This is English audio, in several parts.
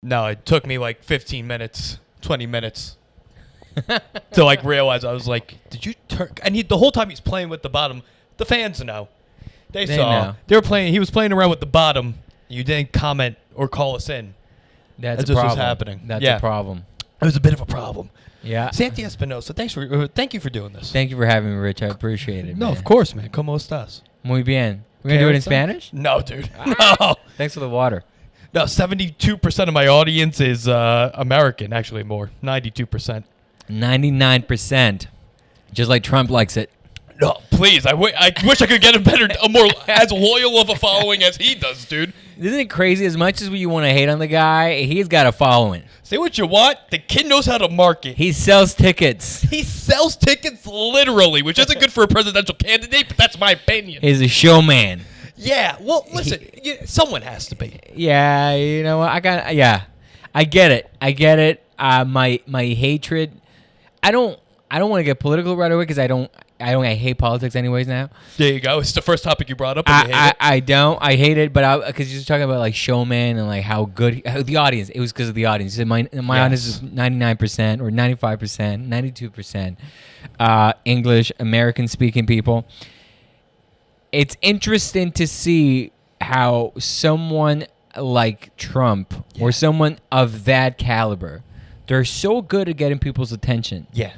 No, it took me like 15 minutes, 20 minutes to like realize. I was like, did you turn? And the whole time he's playing with the bottom. The fans know. They saw. Know. They were playing. He was playing around with the bottom. You didn't comment or call us in. That's That a just problem. was happening. That's Yeah. a problem. It was a bit of a problem. Yeah. Santi Espinosa, thank you for doing this. Thank you for having me, Rich. I appreciate it. No, man. of course, man. Como estás? Muy bien. We're going to do it in Spanish? No, dude. No. Thanks for the water. No, 72% of my audience is American. Actually, more. 92%. 99%. Just like Trump likes it. No, please. I wish I could get a more as loyal of a following as he does, dude. Isn't it crazy? As much as you want to hate on the guy, he's got a following. Say what you want. The kid knows how to market. He sells tickets. He sells tickets literally, which isn't good for a presidential candidate, but that's my opinion. He's a showman. Yeah. Well, listen. Someone has to be. Yeah, you know what? I get it. My hatred. I don't want to get political right away because I hate politics anyways now. There you go. It's the first topic you brought up. And you hate it. I don't. I hate it, but because you're talking about like showman and like how good the audience. It was because of the audience. You said my audience is 99% or 95%, 92% English, American speaking people. It's interesting to see how someone like Trump or someone of that caliber, they're so good at getting people's attention. Yeah.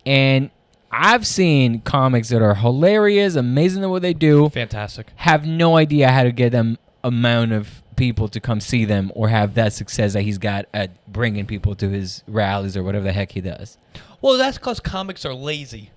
And I've seen comics that are hilarious, amazing at what they do. Fantastic. Have no idea how to get them amount of people to come see them or have that success that he's got at bringing people to his rallies or whatever the heck he does. Well, that's because comics are lazy.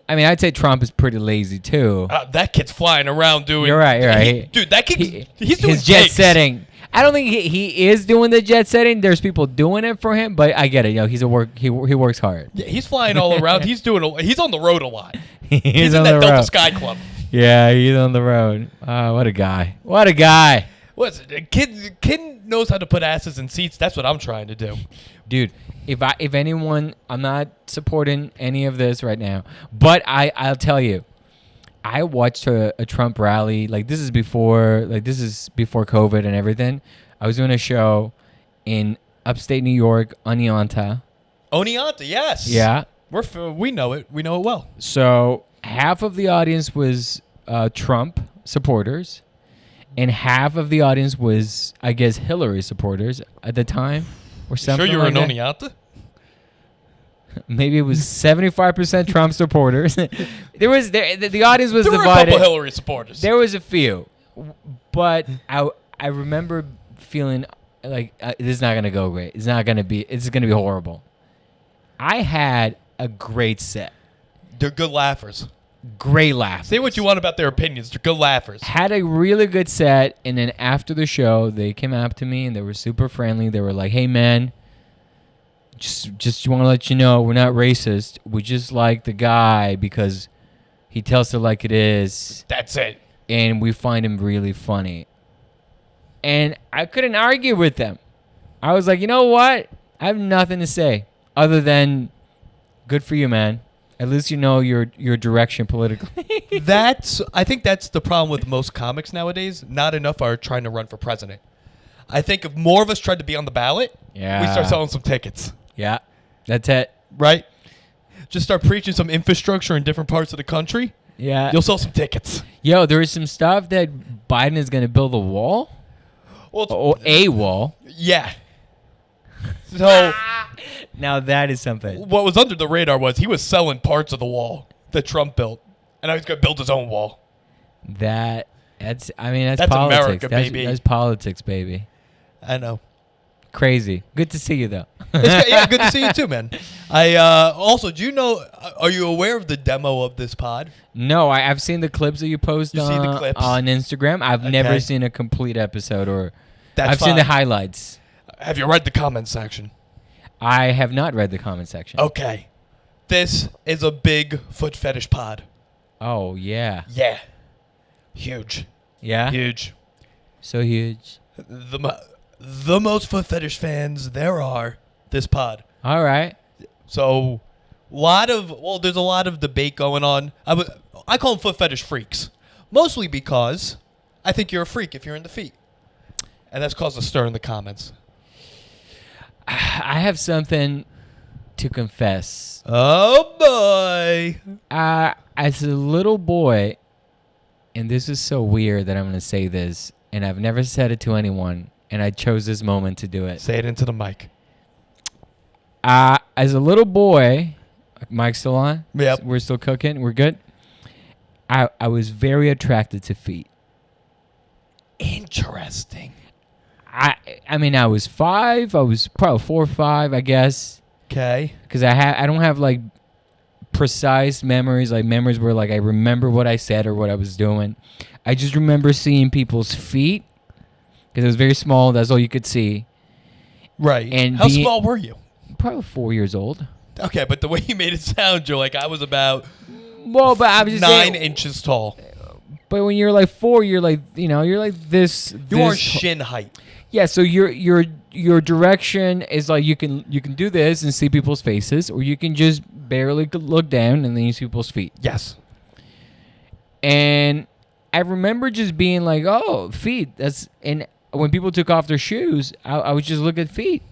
I mean, I'd say Trump is pretty lazy too. That kid's flying around doing. You're right. Dude, that kid, he's doing his jet gigs. setting. I don't think he is doing the jet setting. There's people doing it for him, but I get it. He's he works hard. Yeah, he's flying all around. He's on the road a lot. He's in on that the Delta road. Sky Club. Yeah, he's on the road. What a guy. What a guy. What's it? The kid knows how to put asses in seats. That's what I'm trying to do. Dude, if anyone, I'm not supporting any of this right now, but I'll tell you, I watched a Trump rally. This is before COVID and everything. I was doing a show in upstate New York, Oneonta. Oneonta, yes. Yeah. We know it. We know it well. So half of the audience was Trump supporters, and half of the audience was, I guess, Hillary supporters at the time, or something. Sure, you were like in that. Oneonta? Maybe it was 75% Trump supporters. The audience was There were divided. a couple Hillary supporters. There was a few, but I remember feeling like this is not gonna go great. It's gonna be horrible. I had a great set. They're good laughers. Great laugh. Say what you want about their opinions. They're good laughers. Had a really good set, and then after the show, they came up to me and they were super friendly. They were like, "Hey, man, just want to let you know we're not racist. We just like the guy because he tells it like it is. That's it. And we find him really funny." And I couldn't argue with them. I was like, you know what? I have nothing to say other than good for you, man. At least you know your direction politically. I think that's the problem with most comics nowadays. Not enough are trying to run for president. I think if more of us tried to be on the ballot, we start selling some tickets. Yeah, that's it. Right? Just start preaching some infrastructure in different parts of the country. Yeah. You'll sell some tickets. Yo, there is some stuff that Biden is going to build a wall. Or a wall. Yeah. So now that is something. What was under the radar was he was selling parts of the wall that Trump built, and now he's going to build his own wall. That's politics. America, baby. That's politics, baby. I know. Crazy. Good to see you, though. Yeah, good to see you too, man. Also, do you know? Are you aware of the demo of this pod? No, I've seen the clips that you post seen the clips? on Instagram. I've never seen a complete episode, or I've seen the highlights. Have you read the comment section? I have not read the comment section. Okay, this is a big foot fetish pod. Oh yeah. Yeah. Huge. Yeah. Huge. So huge. The most foot fetish fans there are, this pod. All right. So, there's a lot of debate going on. I call them foot fetish freaks. Mostly because I think you're a freak if you're into feet. And that's caused a stir in the comments. I have something to confess. Oh, boy. As a little boy, and this is so weird that I'm going to say this, and I've never said it to anyone, and I chose this moment to do it. Say it into the mic. As a little boy, mic's still on? Yep. We're still cooking? We're good? I was very attracted to feet. Interesting. I mean, I was 5. I was probably 4 or 5, I guess. Okay. Because I don't have, like, precise memories, like memories where, like, I remember what I said or what I was doing. I just remember seeing people's feet because it was very small. That's all you could see. Right. And how small were you? Probably 4 years old. Okay, but the way you made it sound, you're like, I was about well, but I was just 9 inches tall. But when you're like 4, you're like, you're like this. You are shin height. Yeah, so your direction is like you can do this and see people's faces, or you can just barely look down and then you see people's feet. Yes. And I remember just being like, oh, feet. And when people took off their shoes, I would just look at feet.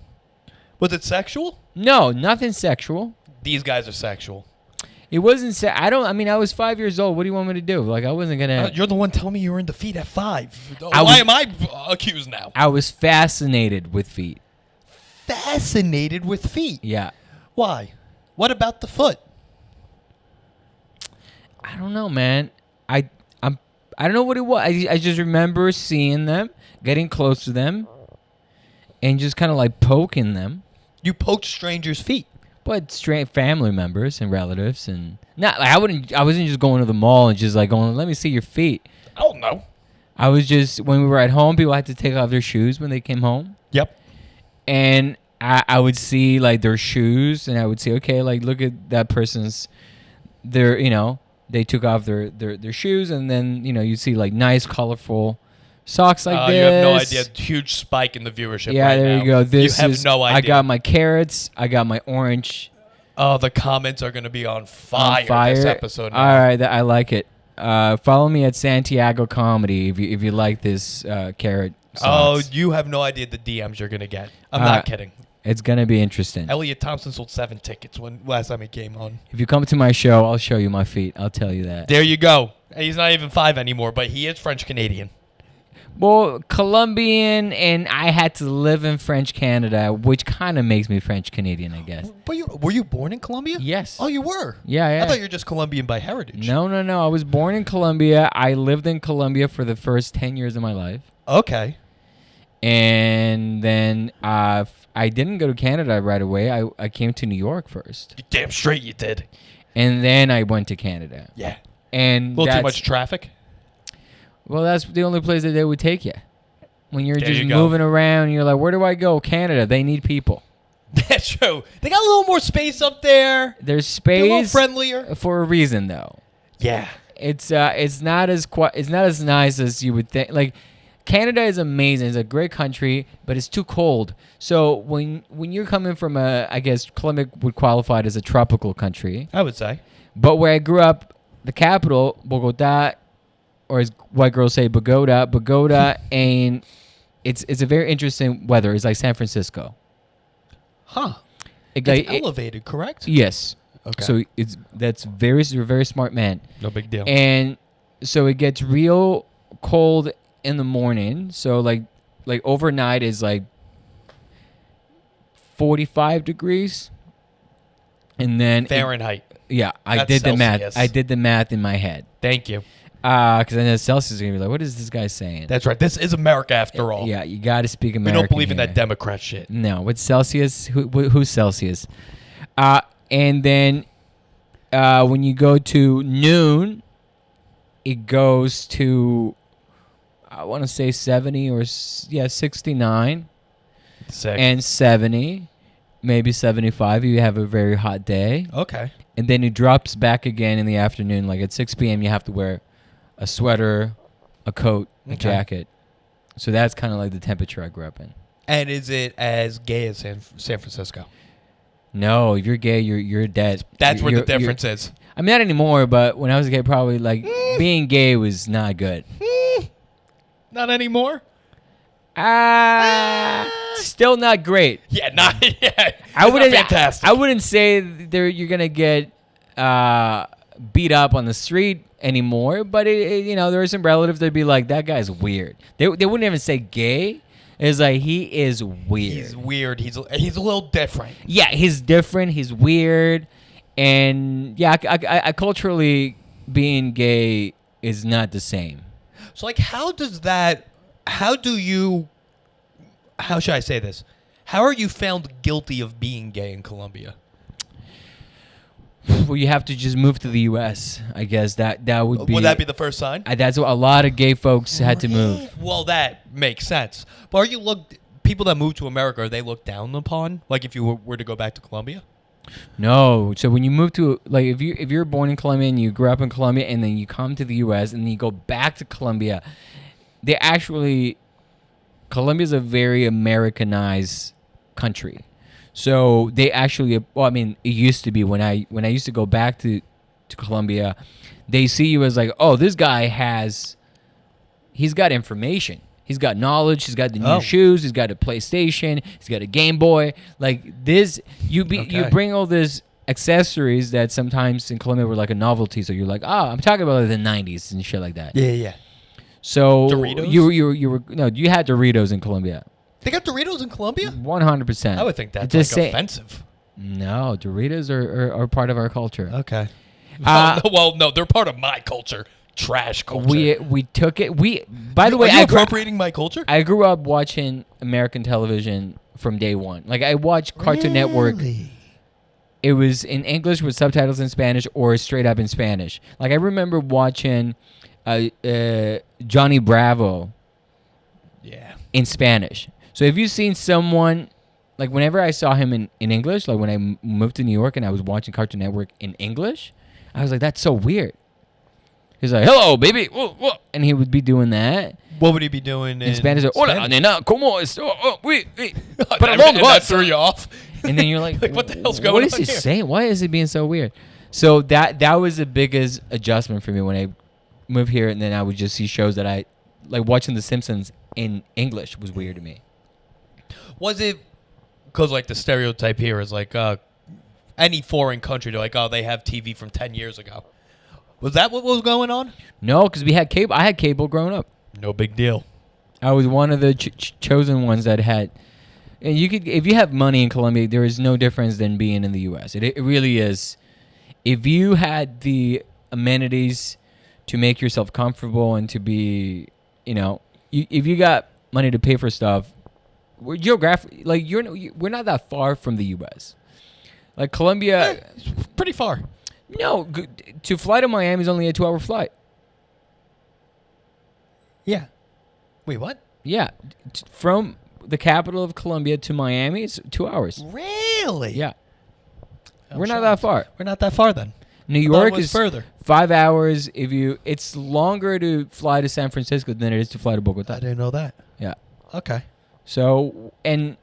Was it sexual? No, nothing sexual. These guys are sexual. It wasn't. I was 5 years old. What do you want me to do? Like, I wasn't gonna. You're the one telling me you were into feet at 5. Why am I accused now? I was fascinated with feet. Fascinated with feet. Yeah. Why? What about the foot? I don't know, man. I don't know what it was. I just remember seeing them, getting close to them, and just kind of like poking them. You poked strangers' feet. But family members and relatives, and not like I wasn't just going to the mall and just like going, let me see your feet. Oh no. I was just, when we were at home, people had to take off their shoes when they came home. Yep. And I would see like their shoes, and I would say, okay, like look at that person's, they took off their shoes, and then you see like nice colorful socks like this. You have no idea. Huge spike in the viewership. Yeah, right there now. you go. You have no idea. I got my carrots. I got my orange. Oh, the comments are going to be on fire this episode. Now. All right, I like it. Follow me at Santiago Comedy if you like this carrot socks. Oh, you have no idea the DMs you're going to get. I'm not kidding. It's going to be interesting. Elliot Thompson sold 7 tickets when last time he came on. If you come to my show, I'll show you my feet. I'll tell you that. There you go. He's not even 5 anymore, but he is French-Canadian. Well, Colombian, and I had to live in French Canada, which kind of makes me French Canadian, I guess. But were you born in Colombia? Yes. Oh, you were? Yeah. I thought you were just Colombian by heritage. No. I was born in Colombia. I lived in Colombia for the first 10 years of my life. Okay. And then I didn't go to Canada right away. I came to New York first. You damn straight you did. And then I went to Canada. Yeah. And a little too much traffic? Well, that's the only place that they would take you. When you're just go. moving around, you're like, where do I go? Canada. They need people. That's true. They got a little more space up there. There's They're a little space friendlier. for a reason, though. Yeah. It's not as nice as you would think. Like, Canada is amazing. It's a great country, but it's too cold. So when you're coming from I guess Colombia would qualify as a tropical country. I would say. But where I grew up, the capital, Bogota, or as white girls say, Bogota, and it's a very interesting weather. It's like San Francisco. Huh. It's elevated, correct? Yes. Okay. So you're a very smart man. No big deal. And so it gets real cold in the morning. So like overnight is like 45 degrees. And then Fahrenheit. I did the math. I did the math in my head. Thank you. Because I know Celsius is going to be like, what is this guy saying? That's right. This is America after all. Yeah, you got to speak American. We don't believe in here. that Democrat shit. No, with Celsius, who's Celsius? And then when you go to noon, it goes to, I want to say 70 or 69. Sick. And 70, maybe 75 if you have a very hot day. Okay. And then it drops back again in the afternoon. Like at 6 p.m., you have to wear a sweater, a coat, a jacket. So that's kind of like the temperature I grew up in. And is it as gay as San Francisco? No, if you're gay, you're dead. That's where the difference is. I mean, not anymore, but when I was gay, probably like being gay was not good. Not anymore? Still not great. Yeah, not. Yeah, I wouldn't. fantastic. I wouldn't say you're gonna get beat up on the street anymore. But there are some relatives that'd be like, that guy's weird. They wouldn't even say gay. It's like, he is weird. He's weird. He's a little different. Yeah, he's different. He's weird, and yeah, I culturally being gay is not the same. So like, how should I say this? How are you found guilty of being gay in Colombia? Well, you have to just move to the U.S. I guess that would be. Would that be the first sign? That's what a lot of gay folks had to move. Well, that makes sense. But are you people that move to America, are they looked down upon? Like if you were to go back to Colombia? No. So when you move to, like, if you're born in Colombia and you grew up in Colombia and then you come to the U.S. and then you go back to Colombia, Colombia's a very Americanized country. So they actually, well, I mean, it used to be when I used to go back to Colombia, they see you as like, oh, this guy he's got information. He's got knowledge. He's got the new shoes. He's got a PlayStation. He's got a Game Boy. Like this, you bring all these accessories that sometimes in Colombia were like a novelty. So you're like, I'm talking about the 90s and shit like that. Yeah. So Doritos? You had Doritos in Colombia. They got Doritos in Colombia? 100%. I would think that's offensive. No, Doritos are part of our culture. Okay. No, they're part of my culture. Trash culture. We took it. By the way, are you appropriating my culture? I grew up watching American television from day one. Like, I watched Cartoon Network. It was in English with subtitles in Spanish or straight up in Spanish. Like, I remember watching Johnny Bravo. Yeah. In Spanish. So if you've seen someone, like whenever I saw him in English, like when I moved to New York and I was watching Cartoon Network in English, I was like, that's so weird. He's like, hello, baby. Whoa, whoa. And he would be doing that. What would he be doing in Spanish? Hola, nena, ¿cómo es? That threw you off. And then you're like, what the hell's going on? What is he saying? Why is he being so weird? So that was the biggest adjustment for me when I moved here, and then I would just see shows that I like. Watching The Simpsons in English was weird to me. Was it because like the stereotype here is like any foreign country, they're like, oh, they have TV from 10 years ago. Was that what was going on? No, because we had cable. I had cable growing up. No big deal. I was one of the chosen ones that had. And you could, if you have money in Colombia, there is no difference than being in the U.S. It really is. If you had the amenities to make yourself comfortable and to be, if you got money to pay for stuff, we're we're not that far from the U.S. Like Colombia, it's pretty far. No, to fly to Miami is only a 2-hour flight. Yeah. Wait, what? Yeah, from the capital of Colombia to Miami, it's 2 hours. Really? Yeah. We're not that far. We're not that far then. New York is further. 5 hours. It's longer to fly to San Francisco than it is to fly to Bogota. I didn't know that. Yeah. Okay. So, and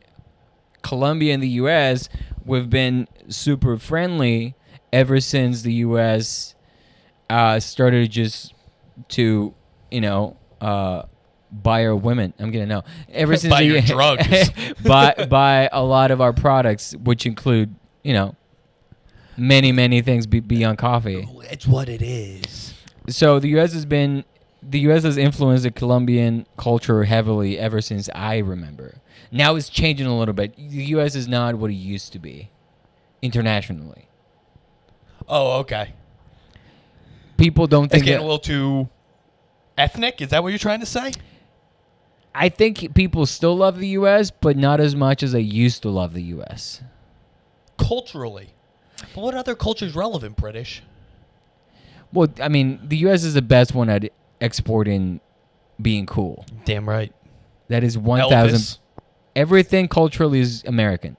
Colombia and the U.S., we've been super friendly ever since the U.S. Started just to, buy our women. I'm gonna know. Ever since buy your drugs. buy a lot of our products, which include, many things beyond coffee. It's what it is. So the U.S. has influenced the Colombian culture heavily ever since I remember. Now it's changing a little bit. The U.S. is not what it used to be internationally. Oh, okay. People don't think it's getting a little too ethnic. Is that what you're trying to say? I think people still love the U.S., but not as much as they used to love the U.S. Culturally. But what other culture is relevant, British? Well, I mean, the U.S. is the best one at exporting being cool. Damn right. That is 1,000. Elvis. Everything culturally is American.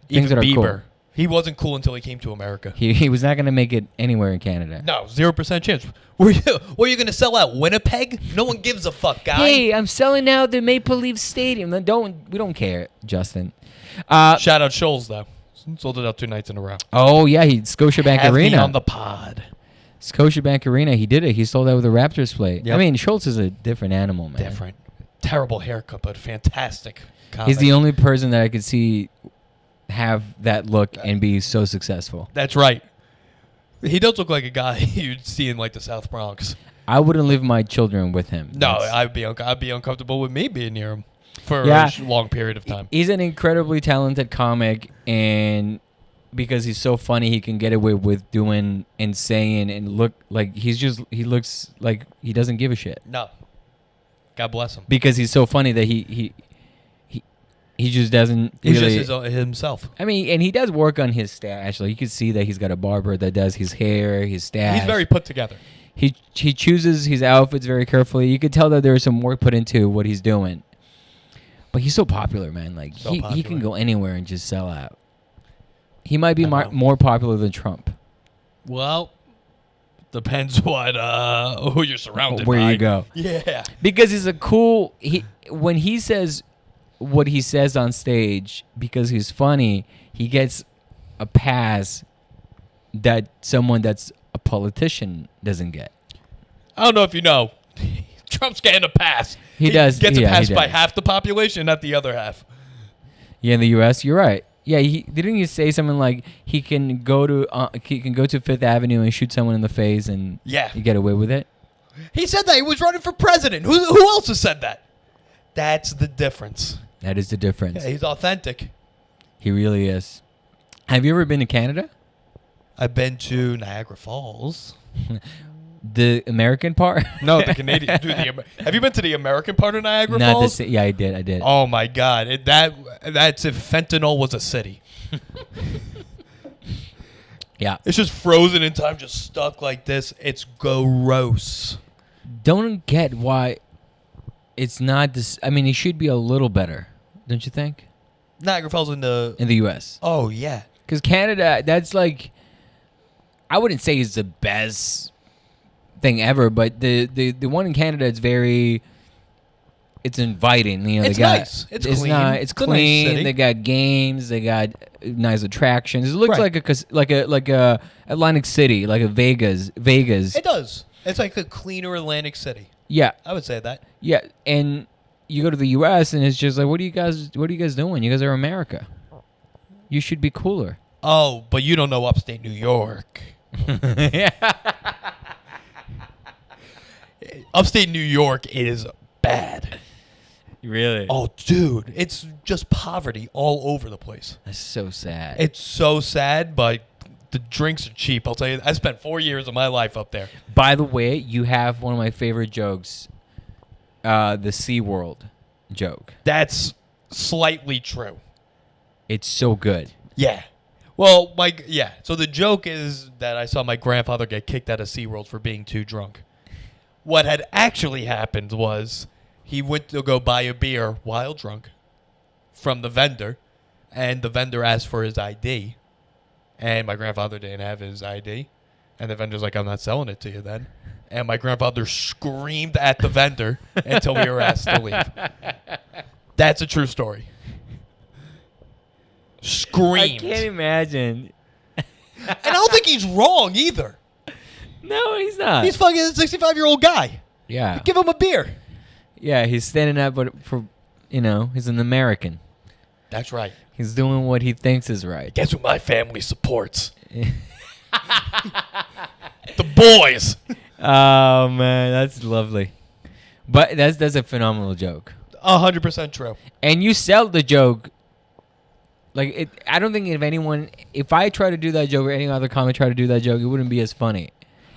Even Things that are Bieber. cool. He wasn't cool until he came to America. He was not going to make it anywhere in Canada. No, 0% chance. Were you going to sell out Winnipeg? No one gives a fuck, guy. Hey, I'm selling out the Maple Leaf Stadium. We don't care, Justin. Shout out Scholes, though. Sold it out 2 nights in a row. Oh, yeah, Scotiabank Have Arena. me on the pod. Scotiabank Arena, he did it. He sold out with a Raptors play. Yep. I mean, Schultz is a different animal, man. Different. Terrible haircut, but fantastic comic. He's the only person that I could see have that look and be so successful. That's right. He does look like a guy you'd see in like the South Bronx. I wouldn't leave my children with him. No, I'd be uncomfortable with me being near him for Yeah. a long period of time. He's an incredibly talented comic, and because he's so funny, he can get away with doing and saying and look like he looks like he doesn't give a shit. No. God bless him. Because he's so funny that he just doesn't He's really. just himself. I mean, and he does work on his stash. Like you can see that he's got a barber that does his hair, his stash. He's very put together. He chooses his outfits very carefully. You could tell that there's some work put into what he's doing. But he's so popular, man. Like So he popular. can go anywhere and just sell out. He might be I know. more popular than Trump. Well, depends what who you're surrounded by. Where you go. Yeah. Because he's a cool when he says what he says on stage, because he's funny, he gets a pass that someone that's a politician doesn't get. I don't know if you know. Trump's getting a pass. He does. Gets a Yeah, pass he by does. half the population, not the other half. Yeah, in the U.S., you're right. Yeah, didn't he say something like he can go to Fifth Avenue and shoot someone in the face and Yeah. you get away with it? He said that. He was running for president. Who else has said that? That's the difference. That is the difference. Yeah, he's authentic. He really is. Have you ever been to Canada? I've been to Niagara Falls. The American part? No, the Canadian. Dude, have you been to the American part of Niagara Not Falls? the yeah, I did. Oh my God, that's if fentanyl was a city. Yeah. It's just frozen in time, just stuck like this. It's gross. Don't get why it's not this. I mean, it should be a little better, don't you think? Niagara Falls in the U.S. Oh yeah. Because Canada, that's like, I wouldn't say it's the best thing ever, but the one in Canada is very, it's inviting. You know, It's they got, nice. It's clean. It's It's a nice clean. city. They got games. They got nice attractions. It looks Right. like a Atlantic City, like a Vegas. It does. It's like a cleaner Atlantic City. Yeah, I would say that. yeah. And you go to the U.S. and it's just like, what are you guys doing? You guys are America. You should be cooler. Oh, but you don't know upstate New York. Yeah. Upstate New York is bad. Really? Oh, dude, it's just poverty all over the place. That's so sad. It's so sad, but the drinks are cheap. I'll tell you. I spent 4 years of my life up there. By the way, you have one of my favorite jokes, the SeaWorld joke. That's slightly true. It's so good. Yeah. Well, so the joke is that I saw my grandfather get kicked out of SeaWorld for being too drunk. What had actually happened was he went to go buy a beer while drunk from the vendor, and the vendor asked for his ID, and my grandfather didn't have his ID, and the vendor's like, I'm not selling it to you then. And my grandfather screamed at the vendor until we were asked to leave. That's a true story. Screamed. I can't imagine. And I don't think he's wrong either. No, he's not. He's fucking a 65-year-old guy. Yeah. Give him a beer. Yeah, he's standing up for, he's an American. That's right. He's doing what he thinks is right. Guess who my family supports? The boys. Oh, man, that's lovely. But that's a phenomenal joke. 100% true. And you sell the joke. Like, I don't think if I try to do that joke or any other comic try to do that joke, it wouldn't be as funny.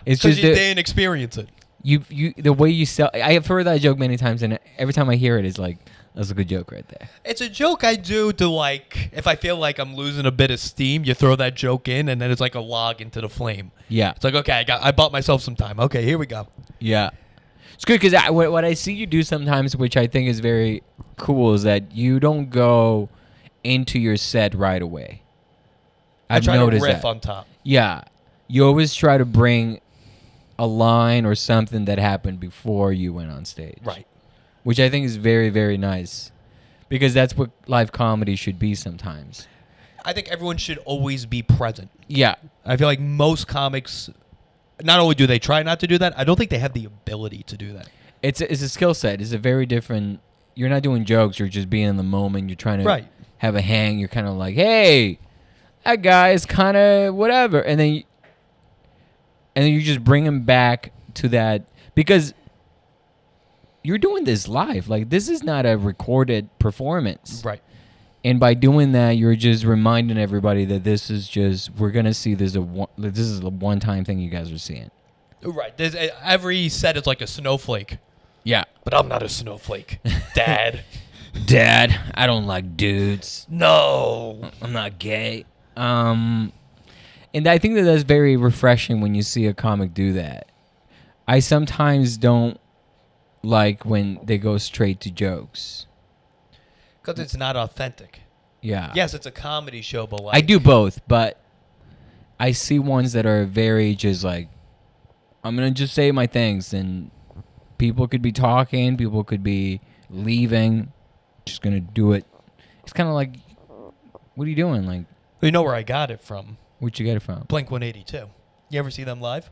It's Because just you didn't experience it. you the way you sell. I have heard that joke many times, and every time I hear it, it's like, that's a good joke right there. It's a joke I do to, like, if I feel like I'm losing a bit of steam, you throw that joke in, and then it's like a log into the flame. Yeah. It's like, okay, I bought myself some time. Okay, here we go. Yeah. It's good because what I see you do sometimes, which I think is very cool, is that you don't go into your set right away. I've I try to noticed riff that. on top. Yeah. You always try to bring a line or something that happened before you went on stage. Right. Which I think is very, very nice. Because that's what live comedy should be sometimes. I think everyone should always be present. Yeah. I feel like most comics, not only do they try not to do that, I don't think they have the ability to do that. It's a skill set. It's a very different you're not doing jokes. You're just being in the moment. You're trying to Right. have a hang. You're kind of like, hey, that guy is kind of whatever, and then you just bring him back to that because you're doing this live. Like, this is not a recorded performance. Right. And by doing that, you're just reminding everybody that this is just, we're going to see this is a one-time thing you guys are seeing. Right. Every set is like a snowflake. Yeah. But I'm not a snowflake, Dad. Dad, I don't like dudes. No. I'm not gay. And I think that that's very refreshing when you see a comic do that. I sometimes don't like when they go straight to jokes. Because it's not authentic. Yeah. Yes, it's a comedy show, but like... I do both, but I see ones that are very just like, I'm going to just say my things, and people could be talking, people could be leaving, just going to do it. It's kind of like, what are you doing? Like, You know where I got it from? where'd you get it from? Blink 182. You ever see them live?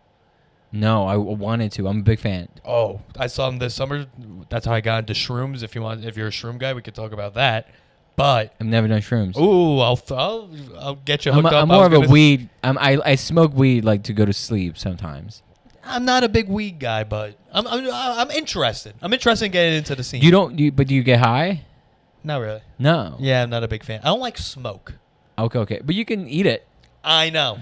No, I wanted to. I'm a big fan. Oh, I saw them this summer. That's how I got into shrooms. If you're a shroom guy, we could talk about that. But I've never done shrooms. ooh, I'll get you hooked up. I'm more of a weed. I smoke weed like to go to sleep sometimes. I'm not a big weed guy, but I'm interested. I'm interested in getting into the scene. But do you get high? Not really. No. Yeah, I'm not a big fan. I don't like smoke. Okay. But you can eat it. I know.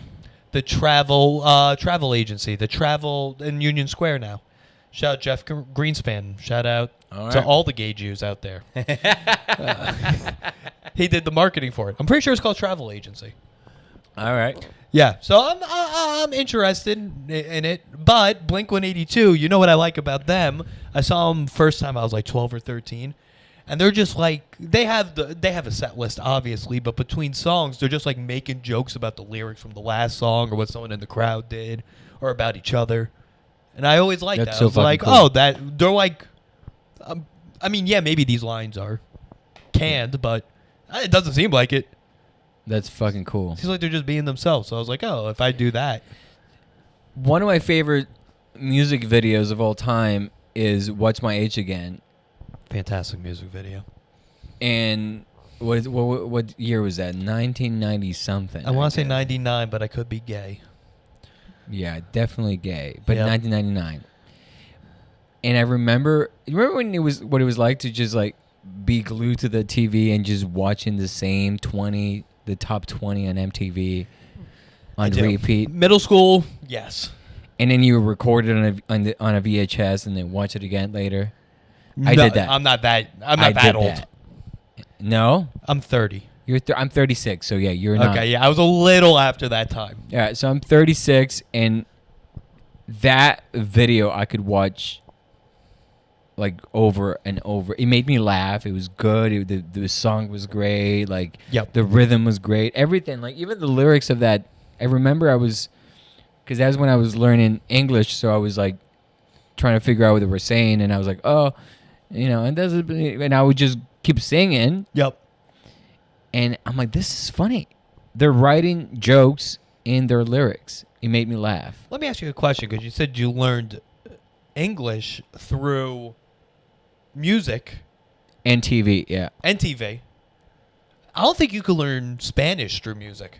The travel agency, the travel in Union Square now. Shout out Jeff Greenspan. Shout out to all the gay Jews out there. He did the marketing for it. I'm pretty sure it's called Travel Agency. All right. Yeah, so I'm interested in it. But Blink 182, you know what I like about them? I saw them first time I was like 12 or 13. And they're just like, they have a set list, obviously, but between songs, they're just like making jokes about the lyrics from the last song or what someone in the crowd did or about each other. And I always like That's that. so I was like, cool. oh, that they're like, I mean, yeah, maybe these lines are canned, but it doesn't seem like it. That's fucking cool. It seems like they're just being themselves. So I was like, oh, if I do that. One of my favorite music videos of all time is What's My Age Again. Fantastic music video. And what year was that? 1990 something. I want to say guess. 99, but I could be gay. Yeah, definitely gay. But Yep. 1999. And I remember when what it was like to just like be glued to the TV and just watching the top 20 on MTV on repeat. Middle school, yes. And then you record it on a VHS and then watch it again later. I No, did that. I'm not that old. That. No? I'm 30. I'm 36, so yeah, you're not. Okay, yeah, I was a little after that time. Yeah, so I'm 36, and that video I could watch like over and over. It made me laugh. It was good. The song was great. Like, Yep. the rhythm was great. Everything. Like, even the lyrics of that. I remember because that was when I was learning English, so I was like trying to figure out what they were saying, and I was like, oh, and I would just keep singing. Yep. And I'm like, this is funny. They're writing jokes in their lyrics. It made me laugh. Let me ask you a question, because you said you learned English through music And TV, yeah. and TV. I don't think you could learn Spanish through music.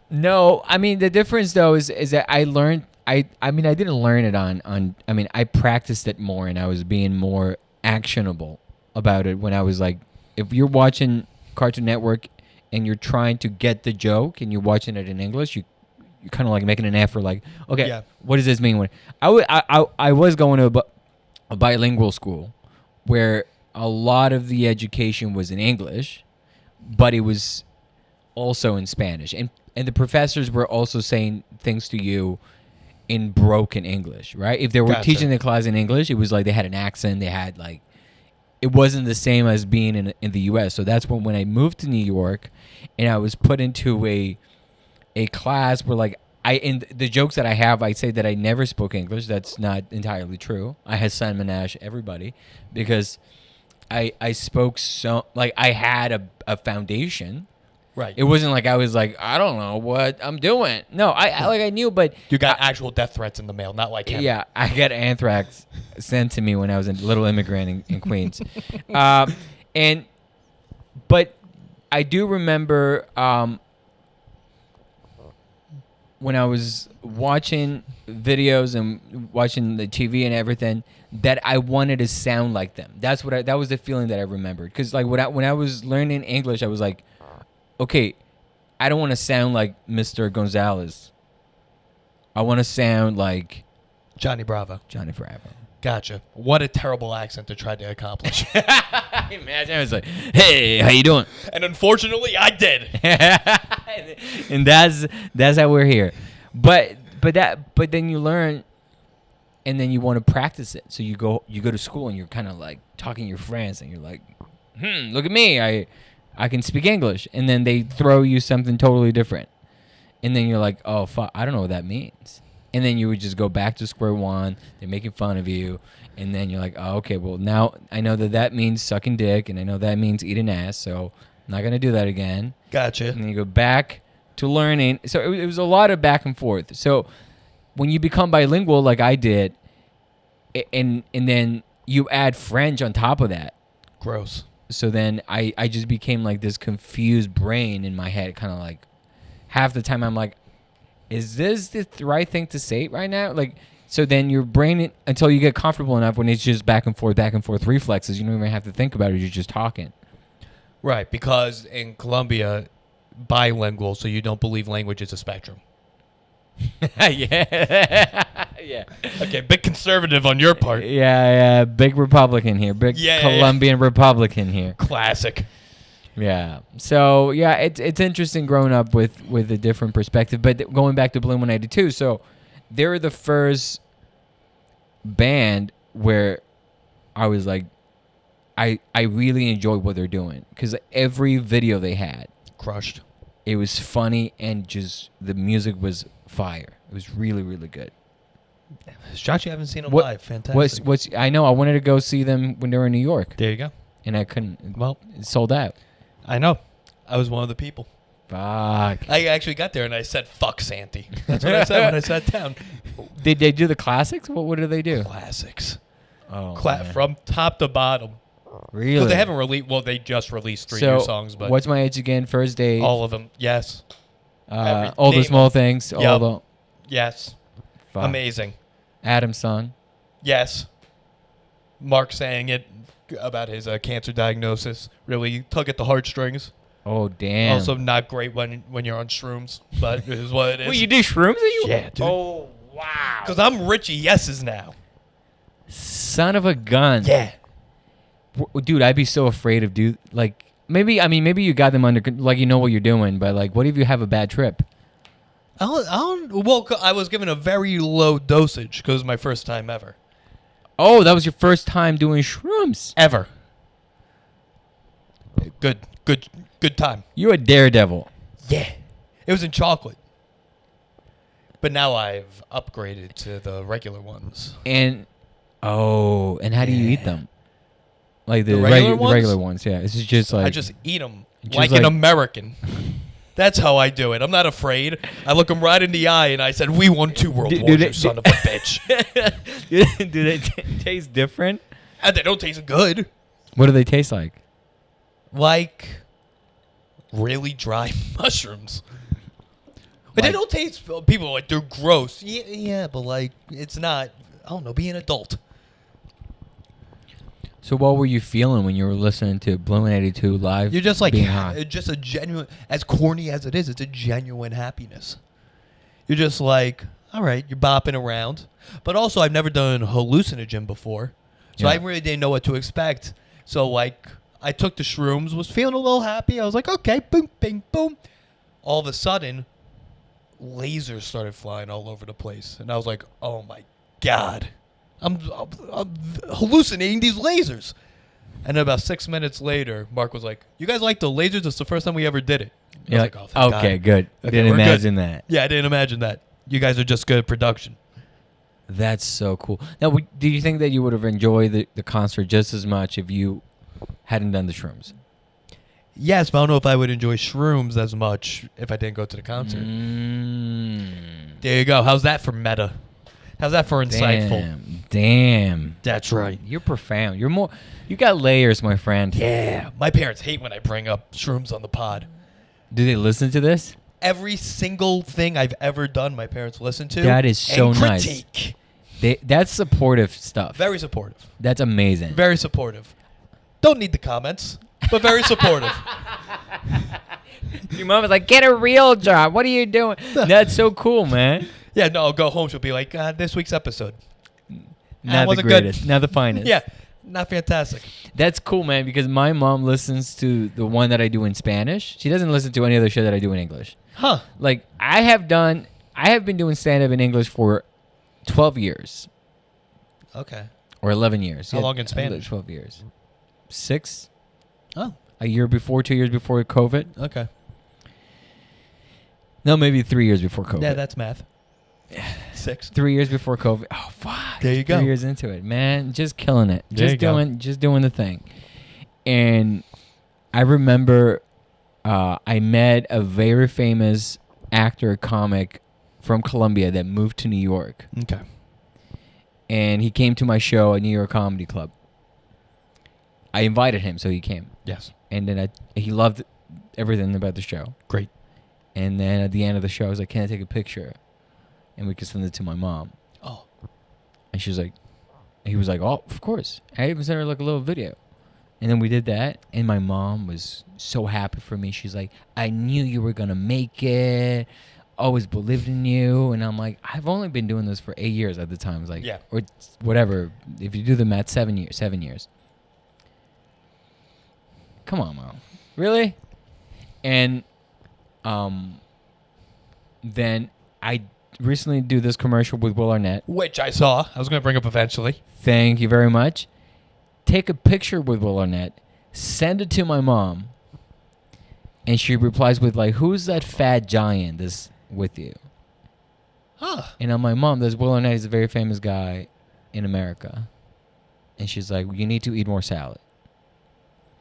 No, I mean, the difference, though, is that I learned... I didn't learn it on... I mean, I practiced it more, and I was being more actionable about it when I was like... If you're watching Cartoon Network and you're trying to get the joke and you're watching it in English, you're kind of like making an effort, like, okay, Yeah. what does this mean? I was going to a bilingual school where a lot of the education was in English, but it was also in Spanish. And the professors were also saying things to you in broken English, right? If they were Gotcha. teaching the class in English, it was like they had an accent, they had like... It wasn't the same as being in the U.S. So that's when I moved to New York, and I was put into a class where like in the jokes that I have, I say that I never spoke English. That's not entirely true. I had Simon Ash, everybody, because I spoke so like I had a foundation, Right. It wasn't like I was like, I don't know what I'm doing. No, I knew, but You got actual death threats in the mail, not like him. yeah, I got anthrax sent to me when I was a little immigrant in Queens, but I do remember when I was watching videos and watching the TV and everything that I wanted to sound like them. That was the feeling that I remembered. Because like when I was learning English, I was like, okay, I don't want to sound like Mr. Gonzalez. I want to sound like Johnny Bravo. Johnny Bravo. Gotcha. What a terrible accent to try to accomplish. Imagine I was like, hey, how you doing? And unfortunately, I did. And that's how we're here. But then you learn, and then you want to practice it. So you go to school and you're kind of like talking to your friends, and you're like, look at me, I can speak English. And then they throw you something totally different, and then you're like, oh fuck, I don't know what that means. And then you would just go back to square one. They're making fun of you, and then you're like, oh, okay, well now I know that means sucking dick, and I know that means eating ass, so I'm not gonna do that again. Gotcha. And then you go back to learning. So it was a lot of back and forth. So when you become bilingual, like I did, and then you add French on top of that. Gross. So then I just became like this confused brain in my head, kind of like half the time I'm like, is this the right thing to say right now? Like, so then your brain, until you get comfortable enough when it's just back and forth reflexes, you don't even have to think about it. You're just talking. Right, because in Colombia, bilingual, so you don't believe language is a spectrum. Yeah. Yeah. Okay, big conservative on your part. Yeah. Big Republican here. Big Colombian Republican here. Classic. Yeah. So yeah, it's interesting growing up with a different perspective. But going back to Bloom 182, so they were the first band where I was like, I really enjoyed what they're doing, because every video they had, Crushed. it was funny, and just the music was fire. It was really, really good. Shots you haven't seen them live. Fantastic. I know I wanted to go see them when they were in New York, There you go. and I couldn't. Well, It sold out. I know. I was one of the people. Fuck. I actually got there and I said, fuck Santi. That's what I said when I sat down. Did they do the classics? What did they do? Classics. Oh, man. From top to bottom. Really? Because they haven't released, well, they just released 3 new songs, but What's My Age Again? First Date. all of them, yes. All the name Small of- Things. All Yup. the. Yes. Fuck. Amazing. Adam's Song. Yes. Mark saying it about his cancer diagnosis really tug at the heartstrings. Oh damn. Also not great when you're on shrooms, but it is what it is. Wait, you do shrooms? Are you? Yeah, dude. Oh wow. Because I'm Richie Yeses now. Son of a gun. Yeah. Dude, I'd be so afraid of maybe you got them under, like, you know what you're doing, but like, what if you have a bad trip? Well, I was given a very low dosage because it was my first time ever. Oh, that was your first time doing shrooms. Ever. Good time. You're a daredevil. Yeah. It was in chocolate. But now I've upgraded to the regular ones. And how do you eat them? Like the regular ones? regular ones, yeah. This is just like I just eat them Just like like- an American. That's how I do it. I'm not afraid. I look them right in the eye and I said, "We won 2 world wars, you son of a bitch." do they taste different? And they don't taste good. What do they taste like? Like really dry mushrooms. But they Like- don't taste. People are like, they're gross. Yeah, but like it's not. I don't know. Be an adult. So what were you feeling when you were listening to Bloom 82 live? You're just like, being high? it's just a genuine, as corny as it is, it's a genuine happiness. You're just like, all right, you're bopping around. But also, I've never done hallucinogen before. So Yeah. I really didn't know what to expect. So, like, I took the shrooms, was feeling a little happy. I was like, okay, boom, bing, boom. All of a sudden, lasers started flying all over the place. And I was like, oh my God. I'm hallucinating these lasers. And then about 6 minutes later, Mark was like, you guys like the lasers? It's the first time we ever did it. I was Yeah. like, oh, thank Okay, God. good. Okay, Didn't we're good. imagine that. Yeah, I didn't imagine that. You guys are just good at production. That's so cool. Now, do you think that you would have enjoyed the concert just as much if you hadn't done the shrooms? Yes, but I don't know if I would enjoy shrooms as much if I didn't go to the concert. There you go. How's that for meta? How's that for insightful? Damn. That's right. You're profound. You got layers, my friend. Yeah. My parents hate when I bring up shrooms on the pod. Do they listen to this? Every single thing I've ever done, my parents listen to. That is so and nice. Critique. That's supportive stuff. Very supportive. That's amazing. Very supportive. Don't need the comments, but very supportive. Your mom was like, "Get a real job. What are you doing?" That's so cool, man. Yeah, no, I'll go home. She'll be like, this week's episode. Not the greatest. Not the finest. Yeah, not fantastic. That's cool, man, because my mom listens to the one that I do in Spanish. She doesn't listen to any other show that I do in English. Huh. Like, I have been doing stand-up in English for 12 years. Okay. Or 11 years. How long in Spanish? 12 years. 6. Oh. A year before, 2 years before COVID. Okay. No, maybe 3 years before COVID. Yeah, that's math. 6. 3 years before COVID. Oh, fuck. There you go. 3 years into it, man. Just killing it. There you go. Just doing the thing. And I remember I met a very famous actor, comic from Colombia that moved to New York. Okay. And he came to my show at New York Comedy Club. I invited him, so he came. Yes. And then he loved everything about the show. Great. And then at the end of the show, I was like, "Can I take a picture? And we could send it to my mom." Oh. And he was like, "Oh, of course." I even sent her like a little video. And then we did that. And my mom was so happy for me. She's like, "I knew you were going to make it. Always believed in you." And I'm like, I've only been doing this for 8 years at the time. I was like, yeah. Or whatever. If you do the math, 7 years. Come on, Mom. Really? And then I recently do this commercial with Will Arnett. Which I saw. I was going to bring up eventually. Thank you very much. Take a picture with Will Arnett. Send it to my mom. And she replies with like, "Who's that fat giant that's with you?" Huh. And I'm like, "Mom, there's Will Arnett. He's a very famous guy in America." And she's like, "You need to eat more salad.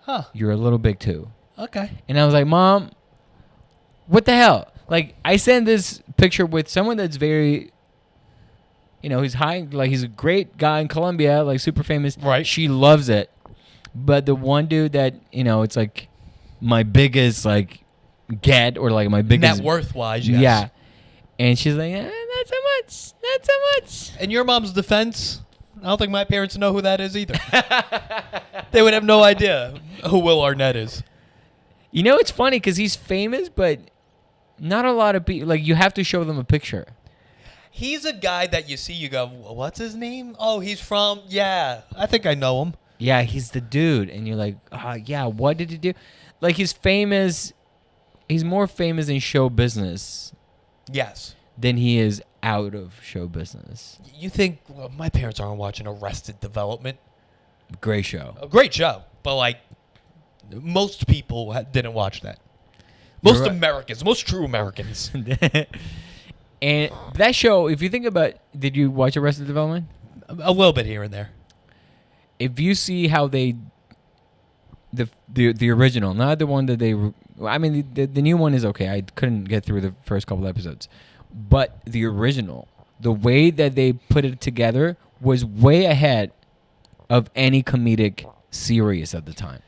Huh. You're a little big too." Okay. And I was like, "Mom, what the hell?" Like, I sent this picture with someone that's very, he's high, like he's a great guy in Colombia, like super famous. Right. She loves it. But the one dude that, it's like my biggest like get or like my biggest net worth wise, yes. Yeah. And she's like, "Not so much. Not so much." In your mom's defense, I don't think my parents know who that is either. They would have no idea who Will Arnett is. It's funny because he's famous, but not a lot of people, like, you have to show them a picture. He's a guy that you see, you go, "What's his name? Oh, he's from, yeah, I think I know him." Yeah, he's the dude. And you're like, yeah, what did he do? Like, he's famous. He's more famous in show business. Yes. Than he is out of show business. You think, my parents aren't watching Arrested Development. Great show. A great show. But, like, most people didn't watch that. Most Americans, most true Americans. And that show, if you think about, did you watch Arrested Development? A little bit here and there. If you see how they, the original, not the one that they, I mean, the new one is okay. I couldn't get through the first couple episodes. But the original, the way that they put it together was way ahead of any comedic series at the time.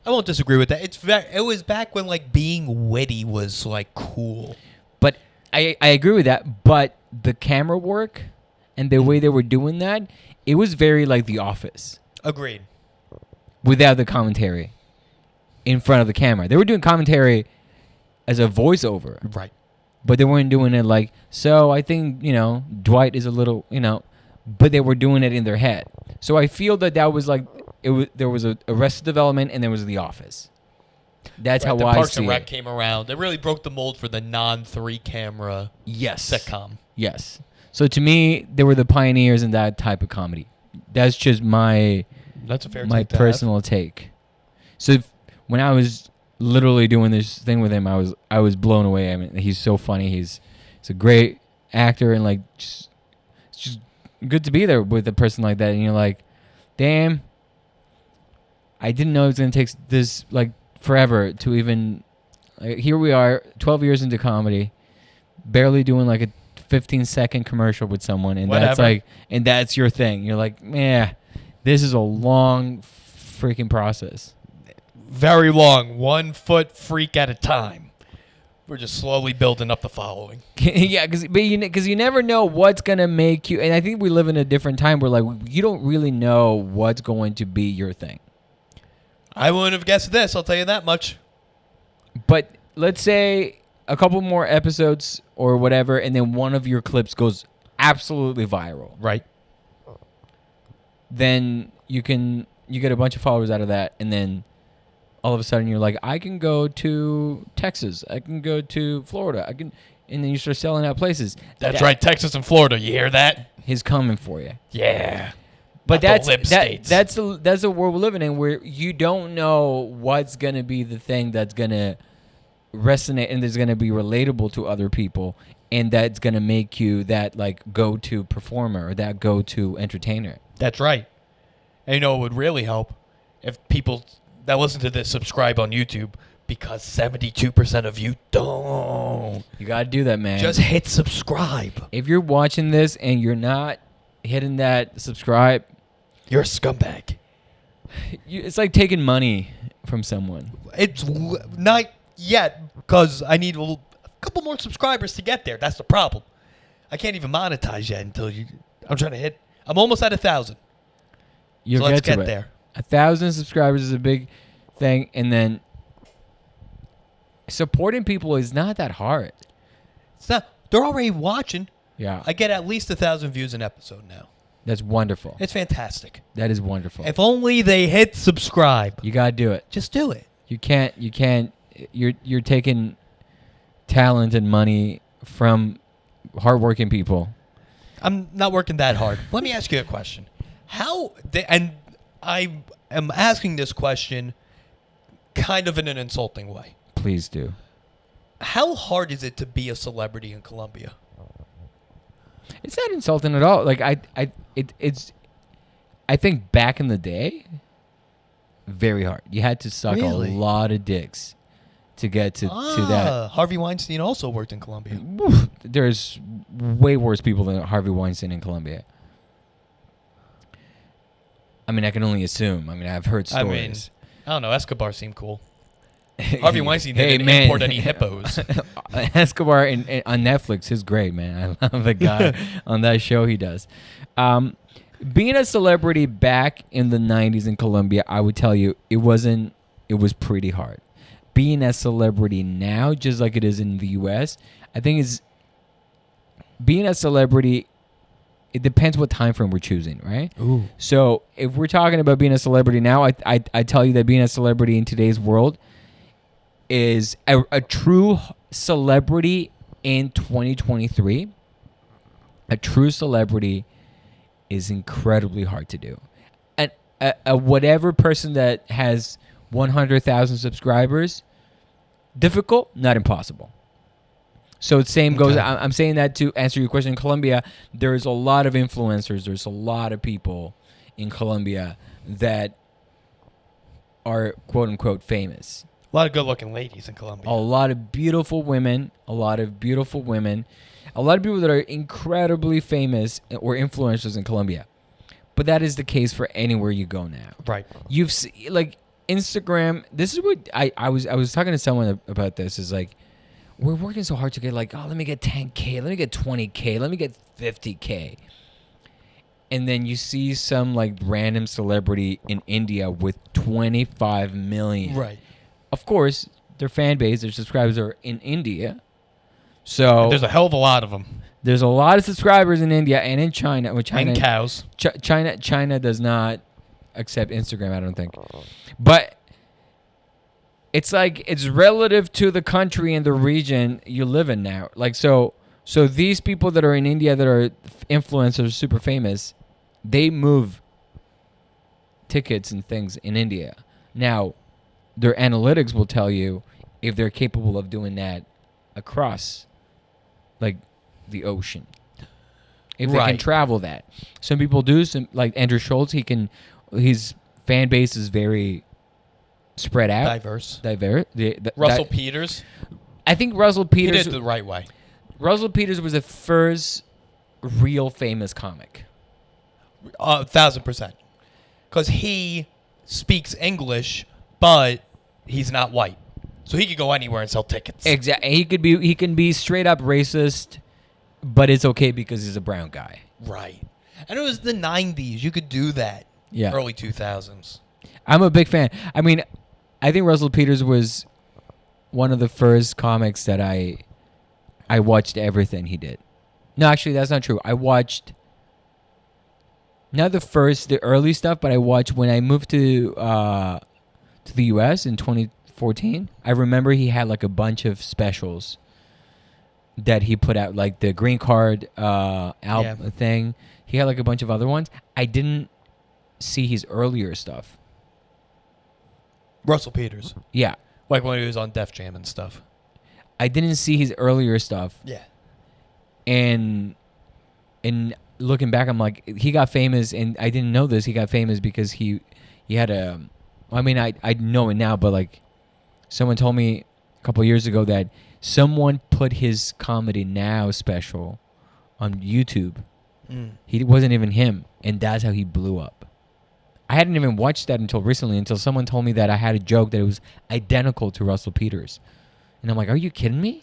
I won't disagree with that. It was back when like being witty was like cool. But I agree with that. But the camera work and the way they were doing that, it was very like The Office. Agreed. Without the commentary in front of the camera. They were doing commentary as a voiceover. Right. But they weren't doing it like, so I think, Dwight is a little, but they were doing it in their head. So I feel that was like, there was a Arrested Development and there was The Office. That's how the I Parks see and Rec it. came around. It really broke the mold for the non-3 camera sitcom. Yes. So to me, they were the pioneers in that type of comedy. That's just That's a fair my take to personal take. So when I was literally doing this thing with him, I was blown away. I mean, he's so funny. He's a great actor, and like it's just good to be there with a person like that. And you're like, damn, I didn't know it was gonna take this like forever to even. Here we are, 12 years into comedy, barely doing like a 15-second commercial with someone, and Whatever. that's like, and that's your thing. You're like, man, this is a long freaking process. Very long, 1 foot freak at a time. We're just slowly building up the following. Yeah, because you never know what's gonna make you. And I think we live in a different time where like you don't really know what's going to be your thing. I wouldn't have guessed this. I'll tell you that much. But let's say a couple more episodes or whatever, and then one of your clips goes absolutely viral. Right. Then you get a bunch of followers out of that, and then all of a sudden you're like, I can go to Texas, I can go to Florida, and then you start selling out places. That's right, Texas and Florida. You hear that? He's coming for you. Yeah. But Not the lip states. that's the world we're living in, where you don't know what's gonna be the thing that's gonna resonate and is gonna be relatable to other people, and that's gonna make you that like go-to performer or that go-to entertainer. That's right. And you know what would really help? If people that listen to this subscribe on YouTube, because 72% of you don't. You gotta do that, man. Just hit subscribe. If you're watching this and you're not hitting that subscribe, You're a scumbag. it's like taking money from someone. It's not yet, because I need a couple more subscribers to get there. That's the problem. I can't even monetize yet until you. I'm trying to hit. I'm almost at 1,000. You'll So let's get to get it. there. 1,000 subscribers is a big thing, and then supporting people is not that hard. It's not. They're already watching. Yeah, I get at least 1,000 views an episode now. that's wonderful. It's fantastic. That is wonderful. If only they hit subscribe. You gotta do it. Just do it. You can't. You're taking talent and money from hardworking people. I'm not working that hard. Let me ask you a question. And I am asking this question kind of in an insulting way. Please do. How hard is it to be a celebrity in Colombia? It's not insulting at all. Like it's. I think back in the day, very hard. You had to suck Really? a lot of dicks to get to that. Harvey Weinstein also worked in Colombia. There's way worse people than Harvey Weinstein in Colombia. I mean, I can only assume. I mean, I've heard stories. I don't know. Escobar seemed cool. Harvey Weinstein didn't man. import any hippos. Escobar on Netflix is great, man. I love the guy on that show he does. Being a celebrity back in the 90s in Colombia, I would tell you, it was pretty hard. Being a celebrity now, just like it is in the U.S., I think is being a celebrity. It depends what time frame we're choosing, right? Ooh. So if we're talking about being a celebrity now, I tell you that being a celebrity in today's world is a true celebrity in 2023. A true celebrity is incredibly hard to do. And a whatever person that has 100,000 subscribers, difficult, not impossible. So the same goes. Okay. I'm saying that to answer your question. In Colombia, there's a lot of influencers. There's a lot of people in Colombia that are quote unquote famous. A lot of good-looking ladies in Colombia. A lot of beautiful women. A lot of people that are incredibly famous or influencers in Colombia. But that is the case for anywhere you go now. Right. You've like Instagram. This is what I was talking to someone about. This is like, we're working so hard to get like, oh, let me get 10K, let me get 20K, let me get 50K. And then you see some like random celebrity in India with 25 million. Right. Of course, their fan base, their subscribers are in India. So There's a hell of a lot of them. there's a lot of subscribers in India and in China. Which And cows. China does not accept Instagram, I don't think. But it's like it's relative to the country and the region you live in now. Like so these people that are in India that are influencers, super famous, they move tickets and things in India. Now, their analytics will tell you if they're capable of doing that across like the ocean. If they can Right. travel that. Some people do, some like Andrew Schultz, his fan base is very spread out, Diverse. Russell Peters. I think Russell He Peters. did it the right way. Russell Peters was the first real famous comic. 1,000%. Because he speaks English, but he's not white, so he could go anywhere and sell tickets. Exactly. He can be straight up racist, but it's okay because he's a brown guy. Right. And it was the 90s. You could do that. Yeah. Early 2000s. I'm a big fan. I mean, I think Russell Peters was one of the first comics that I watched everything he did. No, actually, that's not true. I watched not the early stuff, but I watched when I moved to the U.S. in 2014. I remember he had like a bunch of specials that he put out, like the green card album thing. He had like a bunch of other ones. I didn't see his earlier stuff. Russell Peters. Yeah. Like when he was on Def Jam and stuff. I didn't see his earlier stuff. Yeah. And looking back, I'm like, he got famous, and I didn't know this. He got famous because he had a. I mean, I know it now, but like, someone told me a couple years ago that someone put his Comedy Now special on YouTube. He wasn't even him, and that's how he blew up. I hadn't even watched that until recently, until someone told me that I had a joke that it was identical to Russell Peters. And I'm like, are you kidding me?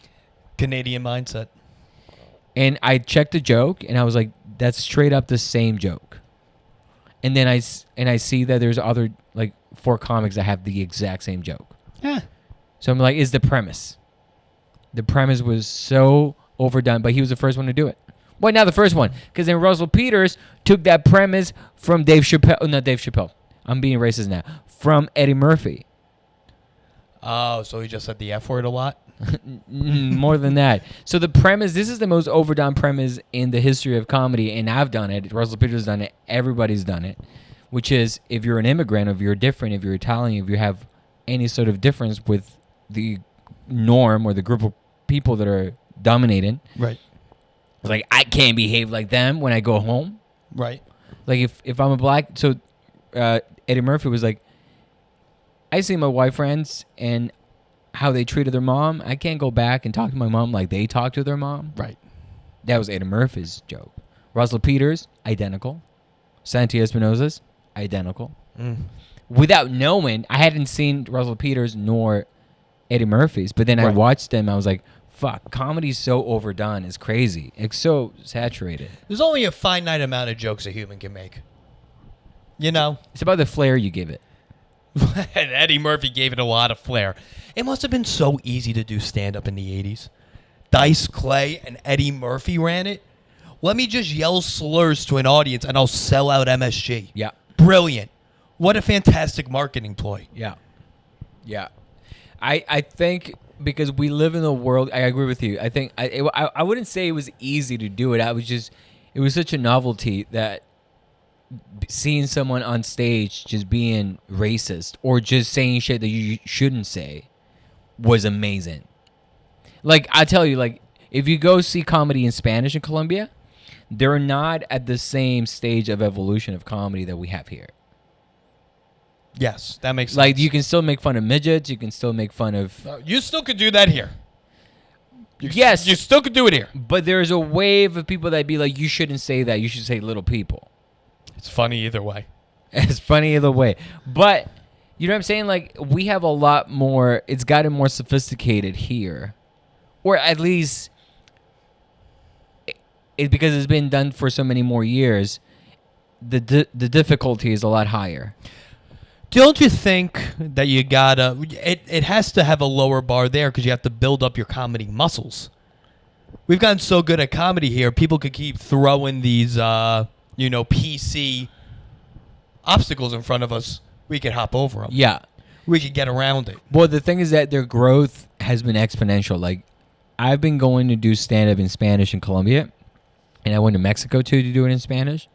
Canadian mindset. And I checked the joke, and I was like, that's straight up the same joke. And then I see that there's other, like, 4 comics that have the exact same joke. Yeah. So I'm like, is the premise. The premise was so overdone, but he was the first one to do it. Well, not the first one, because then Russell Peters took that premise from Dave Chappelle. Oh, not Dave Chappelle. I'm being racist now. From Eddie Murphy. Oh, so he just said the F word a lot? More than that. So the premise, this is the most overdone premise in the history of comedy, and I've done it. Russell Peters has done it. Everybody's done it. Which is, if you're an immigrant, if you're different, if you're Italian, if you have any sort of difference with the norm or the group of people that are dominating. Right. Like, I can't behave like them when I go home. Right. Like, if I'm a black... So, Eddie Murphy was like, I see my white friends and how they treated their mom. I can't go back and talk to my mom like they talk to their mom. Right. That was Eddie Murphy's joke. Russell Peters, identical. Santi Espinosa's, identical. Without knowing, I hadn't seen Russell Peters nor Eddie Murphy's, but then I watched them. I was like, fuck, comedy's so overdone. It's crazy. It's so saturated. There's only a finite amount of jokes a human can make. You know? It's about the flair you give it. And Eddie Murphy gave it a lot of flair. It must have been so easy to do stand-up in the 80s. Dice Clay and Eddie Murphy ran it. Let me just yell slurs to an audience and I'll sell out MSG. Yeah. Brilliant. What a fantastic marketing ploy. Yeah. Yeah. I think because we live in a world, I agree with you. I think I wouldn't say it was easy to do it. It was such a novelty that seeing someone on stage just being racist or just saying shit that you shouldn't say was amazing. Like, I tell you, like, if you go see comedy in Spanish in Colombia, they're not at the same stage of evolution of comedy that we have here. Yes, that makes sense. Like, you can still make fun of midgets. You can still make fun of... You still could do that here. Yes. You still could do it here. But there's a wave of people that be like, you shouldn't say that. You should say little people. It's funny either way. It's funny either way. But, you know what I'm saying? Like, we have a lot more... It's gotten more sophisticated here. Or at least... because it's been done for so many more years, the difficulty is a lot higher. Don't you think that you gotta... It has to have a lower bar there because you have to build up your comedy muscles. We've gotten so good at comedy here, people could keep throwing these, PC obstacles in front of us. We could hop over them. Yeah. We could get around it. Well, the thing is that their growth has been exponential. Like, I've been going to do stand-up in Spanish in Colombia, and I went to Mexico too to do it in Spanish,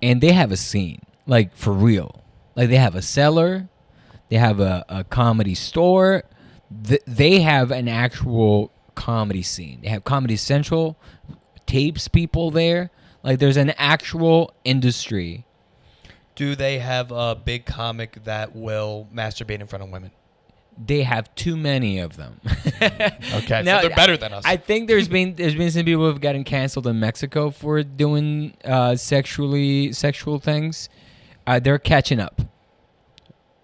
and they have a scene, like, for real. Like, they have a cellar, they have a comedy store, they have an actual comedy scene. They have Comedy Central, tapes people there. Like, there's an actual industry. Do they have a big comic that will masturbate in front of women? They have too many of them. Okay, Now, so they're better than us. I think there's been some people who have gotten canceled in Mexico for doing sexual things. They're catching up.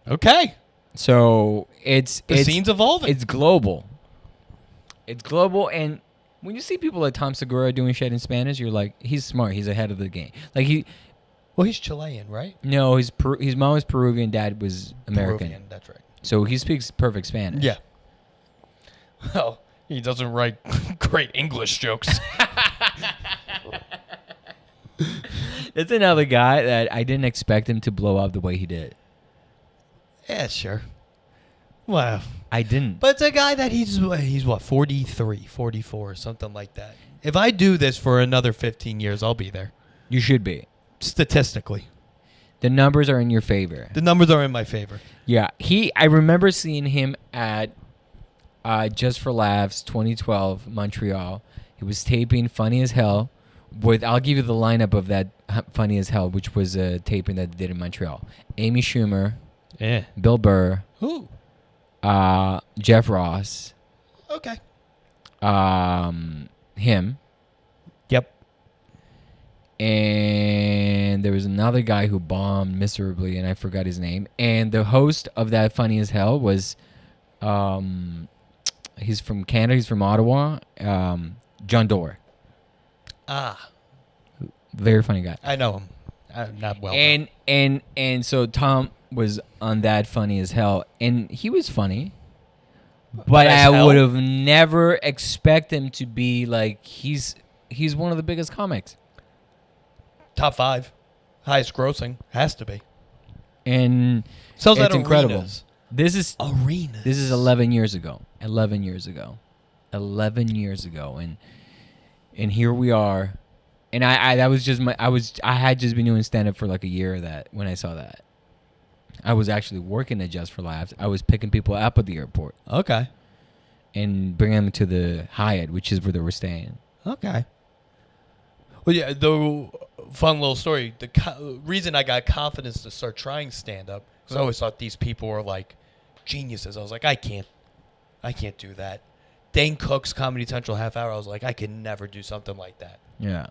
Okay. So it's scene's evolving. It's global. It's global, and when you see people like Tom Segura doing shit in Spanish, you're like, he's smart. He's ahead of the game. Like Well, he's Chilean, right? No, his mom was Peruvian, dad was American. Peruvian, that's right. So he speaks perfect Spanish. Yeah. Well, he doesn't write great English jokes. That's another guy that I didn't expect him to blow up the way he did. Yeah, sure. Wow. I didn't. But it's a guy that he's what, 43, 44, something like that. If I do this for another 15 years, I'll be there. You should be. Statistically. The numbers are in your favor. The numbers are in my favor. Yeah. I remember seeing him at Just for Laughs 2012, Montreal. He was taping Funny as Hell. I'll give you the lineup of that Funny as Hell, which was a taping that they did in Montreal. Amy Schumer. Yeah. Bill Burr. Ooh. Jeff Ross. Okay. Him. Yep. And there was another guy who bombed miserably, and I forgot his name. And the host of that Funny as Hell was, he's from Canada. He's from Ottawa. John Doerr. Ah. Very funny guy. I know him. Not well. And so Tom was on that Funny as Hell, and he was funny. But I would have never expected him to be like he's one of the biggest comics. Top 5. Highest grossing. Has to be. And Sells it's at incredible. arenas. This is Arenas. This is 11 years ago. 11 years ago. 11 years ago. And here we are. And I had just been doing stand up for like a year when I saw that. I was actually working at Just for Laughs. I was picking people up at the airport Okay. and bringing them to the Hyatt, which is where they were staying. Okay. Well, yeah, the fun little story. The reason I got confidence to start trying stand-up, because I always thought these people were like geniuses. I was like, I can't do that. Dane Cook's Comedy Central half hour, I was like, I can never do something like that. Yeah.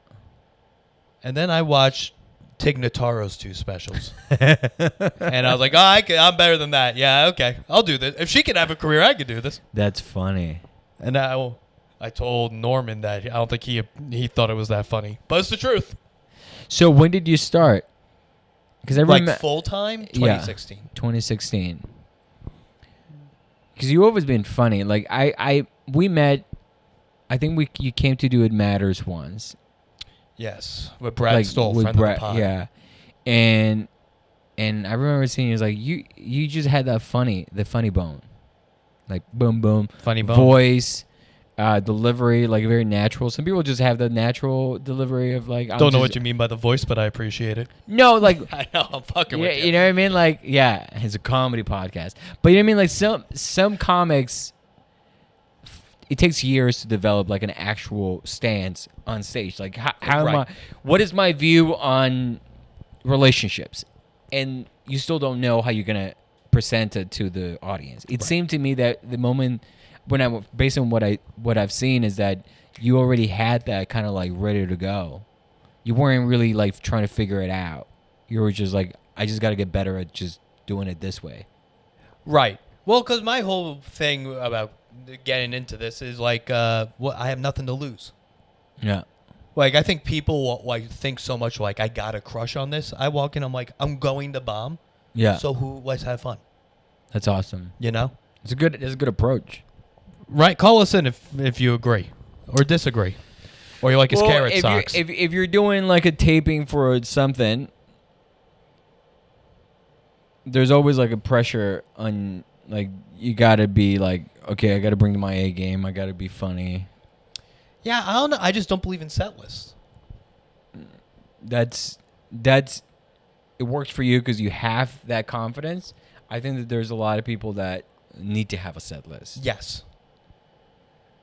And then I watched Tig Notaro's 2 specials. And I was like, I'm better than that. Yeah, okay. I'll do this. If she can have a career, I could do this. That's funny. And I told Norman that I don't think he thought it was that funny. But it's the truth. So when did you start? Because full-time? 2016. Yeah, 2016. Because you've always been funny. Like, we met, I think you came to do It Matters once. Yes, with Brad Stoll, friend of the pod. Yeah, and I remember seeing you was like you just had the funny bone, like boom boom, funny bone, voice, delivery, like very natural. Some people just have the natural delivery of like. Don't know what you mean by the voice, but I appreciate it. No, like I know I'm fucking with you. You know what I mean? Like it's a comedy podcast, but you know what I mean? Like some comics. It takes years to develop like an actual stance on stage. Like what is my view on relationships? And you still don't know how you're going to present it to the audience. It seemed to me that the moment when based on what I've seen is that you already had that kind of like ready to go. You weren't really like trying to figure it out. You were just like, I just got to get better at just doing it this way. Right. Well, because my whole thing about getting into this is like, I have nothing to lose. Yeah. Like, I think people like think so much like, I got a crush on this. I walk in, I'm like, I'm going to bomb. Yeah. So let's have fun. That's awesome. You know? It's a good approach. Right. Call us in if you agree or disagree. Or you like his carrot socks. If you're doing like a taping for something, there's always like a pressure on, like, you got to be like, okay, I got to bring my A game. I got to be funny. Yeah, I don't know. I just don't believe in set lists. That's it works for you because you have that confidence. I think that there's a lot of people that need to have a set list. Yes.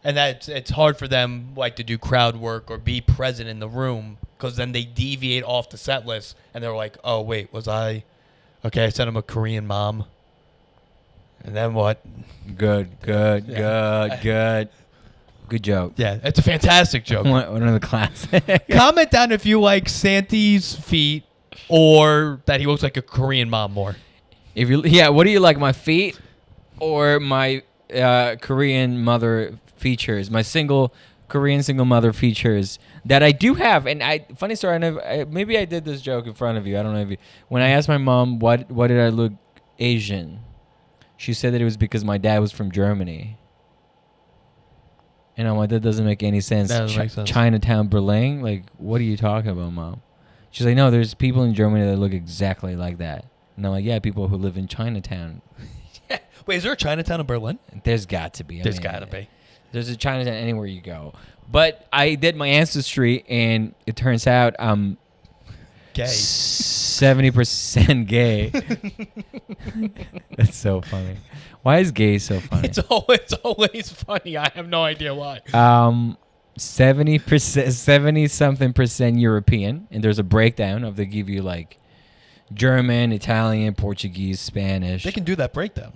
And that it's hard for them like to do crowd work or be present in the room because then they deviate off the set list and they're like, oh wait, was I okay? I sent him a Korean mom, and then what? Good joke. Yeah, it's a fantastic joke. One of the classics. Comment down if you like Santi's feet or that he looks like a Korean mom more. What do you like, my feet or my Korean mother features? My Korean single mother features that I do have. And funny story, maybe I did this joke in front of you. I don't know if you. When I asked my mom why did I look Asian, she said that it was because my dad was from Germany. And I'm like, that doesn't make any sense. That doesn't make sense. Chinatown, Berlin? Like, what are you talking about, Mom? She's like, no, there's people in Germany that look exactly like that. And I'm like, yeah, people who live in Chinatown. Wait, is there a Chinatown in Berlin? There's got to be. There's got to be. There's a Chinatown anywhere you go. But I did my ancestry, and it turns out I'm Gay. 70% gay. That's so funny. Why is gay so funny? It's always funny. I have no idea why. 70-something% European, and there's a breakdown of they give you like German, Italian, Portuguese, Spanish. They can do that breakdown.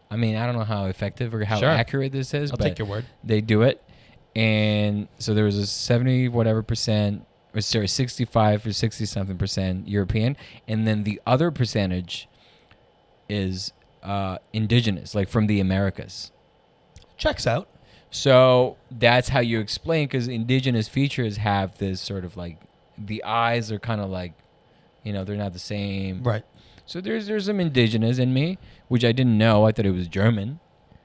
I mean, I don't know how effective or how accurate this is, I'll but take your word. They do it. And so there was a 70 whatever percent, or sorry, 65 or 60 something percent European, and then the other percentage is indigenous, like from the Americas. Checks out. So that's how you explain, because indigenous features have this sort of like, the eyes are kind of like, they're not the same. Right. So there's some indigenous in me, which I didn't know. I thought it was German.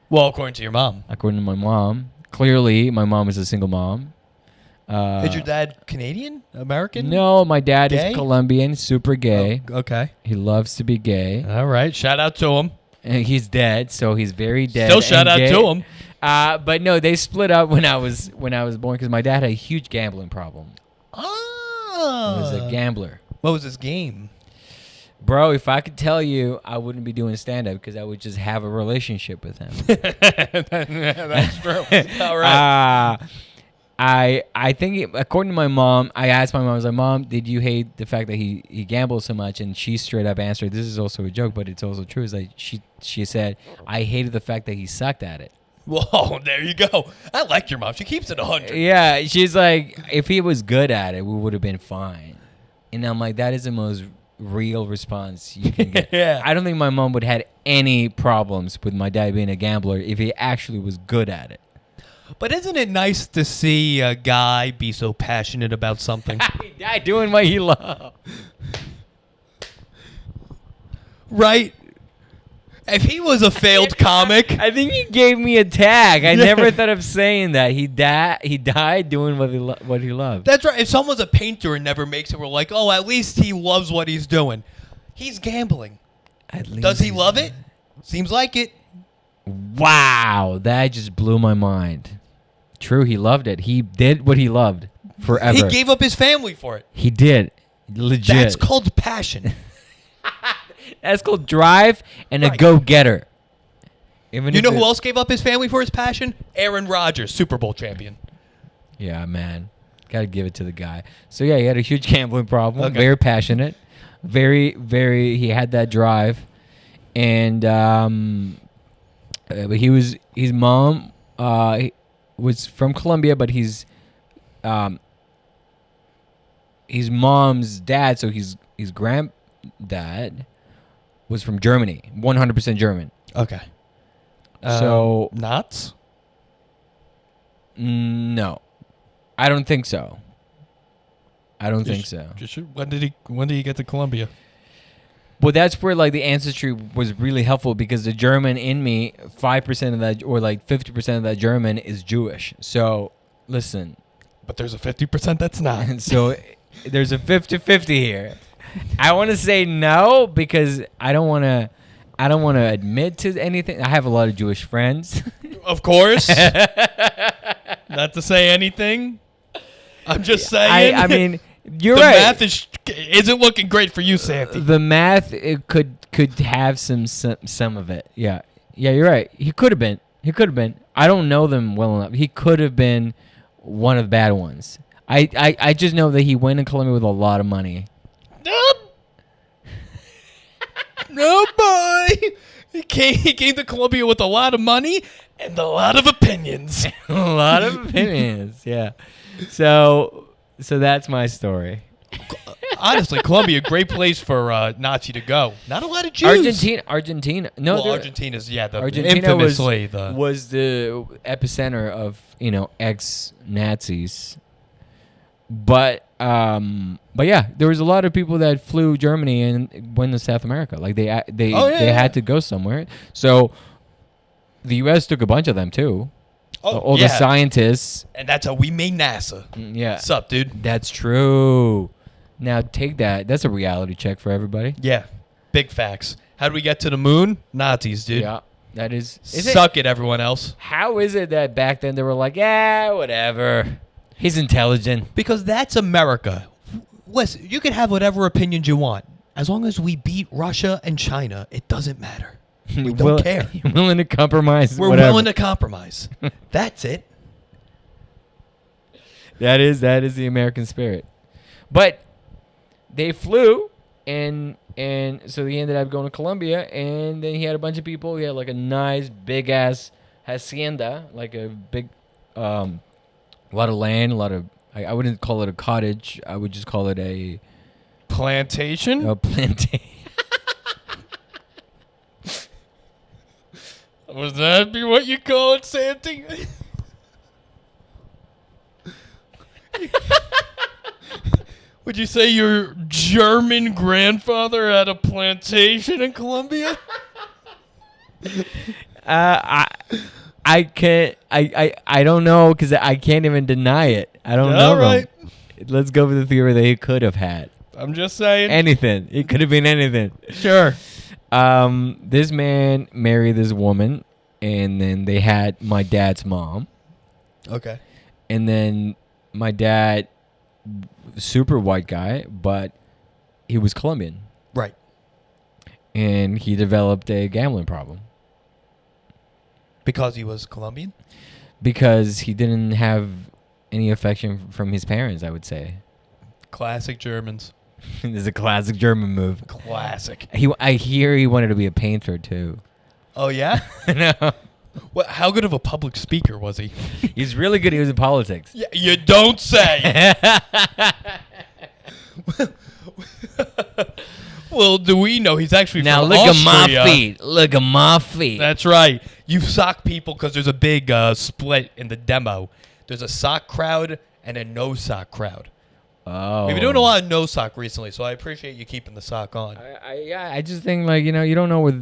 Well, according to your mom. According to my mom. Clearly, my mom is a single mom. Is your dad Canadian? American? No, my dad Gay? is Colombian, super gay. Oh, okay. He loves to be gay. All right. Shout out to him. And he's dead, so he's very dead. Still shout out gay. to him. But no, they split up when I was born, because my dad had a huge gambling problem. Oh. He was a gambler. What was his game? Bro, if I could tell you, I wouldn't be doing stand-up, because I would just have a relationship with him. That's true. All right. I think, according to my mom, I asked my mom, I was like, Mom, did you hate the fact that he gambled so much? And she straight up answered, this is also a joke, but it's also true. It's like she said, I hated the fact that he sucked at it. Whoa, there you go. I like your mom. She keeps it 100. Yeah, she's like, if he was good at it, we would have been fine. And I'm like, that is the most real response you can get. Yeah. I don't think my mom would have had any problems with my dad being a gambler if he actually was good at it. But isn't it nice to see a guy be so passionate about something? He died doing what he loved. Right? If he was a failed comic. I think he gave me a tag. I never thought of saying that. He died doing what he loved. That's right. If someone's a painter and never makes it, we're like, oh, at least he loves what he's doing. He's gambling. At least Does he love it? Seems like it. Wow, that just blew my mind. True, he loved it. He did what he loved forever. He gave up his family for it. He did. Legit. That's called passion. That's called drive and a Right. go-getter. You know who else gave up his family for his passion? Aaron Rodgers, Super Bowl champion. Yeah, man. Got to give it to the guy. So, yeah, he had a huge gambling problem. Okay. Very passionate. Very, very, he had that drive. And, but his mom was from Colombia, but his mom's dad, so his granddad, was from Germany, 100% German. Okay. So Knots? no, I don't think so. Think so. When did he get to Colombia? Well, that's where like the ancestry was really helpful, because the German in me, 5% of that, or like 50% of that German is Jewish. So listen. But there's a 50% that's not. So there's a 50-50 here. I want to say no, because I don't want to admit to anything. I have a lot of Jewish friends. Of course. Not to say anything. I'm just saying. I mean, you're the right. math isn't looking great for you, Santi. The math, it could have some of it. Yeah, you're right. He could have been. I don't know them well enough. He could have been one of the bad ones. I just know that he went to Colombia with a lot of money. No, boy. He came to Colombia with a lot of money and a lot of opinions. A lot of opinions, yeah. So that's my story. Honestly, Colombia, great place for Nazi to go. Not a lot of Jews. Argentina. No, well, Argentina's Argentina infamously was the epicenter of ex-Nazis. But yeah, there was a lot of people that flew Germany and went to South America. Like they had to go somewhere. So the U.S. took a bunch of them too. All the scientists. And that's how we made NASA. Yeah. What's up, dude? That's true. Now take that. That's a reality check for everybody. Yeah. Big facts. How did we get to the moon? Nazis, dude. Yeah. That is. Suck it, everyone else. How is it that back then they were like, yeah, whatever. He's intelligent. Because that's America. Listen, you can have whatever opinions you want. As long as we beat Russia and China, it doesn't matter. We don't care. You're willing to compromise. We're willing to compromise. That's it. That is the American spirit. But they flew, and so he ended up going to Colombia, and then he had a bunch of people. He had like a nice big ass hacienda, like a big, a lot of land, a lot of. I wouldn't call it a cottage. I would just call it a plantation. A plantation. Would that be what you call it, Santi? Would you say your German grandfather had a plantation in Colombia? I can't. I don't know because I can't even deny it. I don't know. All right. Let's go with the theory that he could have had. I'm just saying. Anything. It could have been anything. Sure. This man married this woman, and then they had my dad's mom. Okay. And then my dad, super white guy, but he was Colombian. Right. And he developed a gambling problem. Because he was Colombian? Because he didn't have any affection from his parents, I would say. Classic Germans. This is a classic German move. Classic. I hear he wanted to be a painter too. Oh yeah? No. Well, how good of a public speaker was he? He's really good. He was in politics. Yeah, you don't say. Well, do we know he's actually now from look Austria. At my feet. Look at my feet. That's right. You sock people because there's a big split in the demo. There's a sock crowd and a no sock crowd. Oh. We've been doing a lot of no sock recently, so I appreciate you keeping the sock on. I just think you don't know where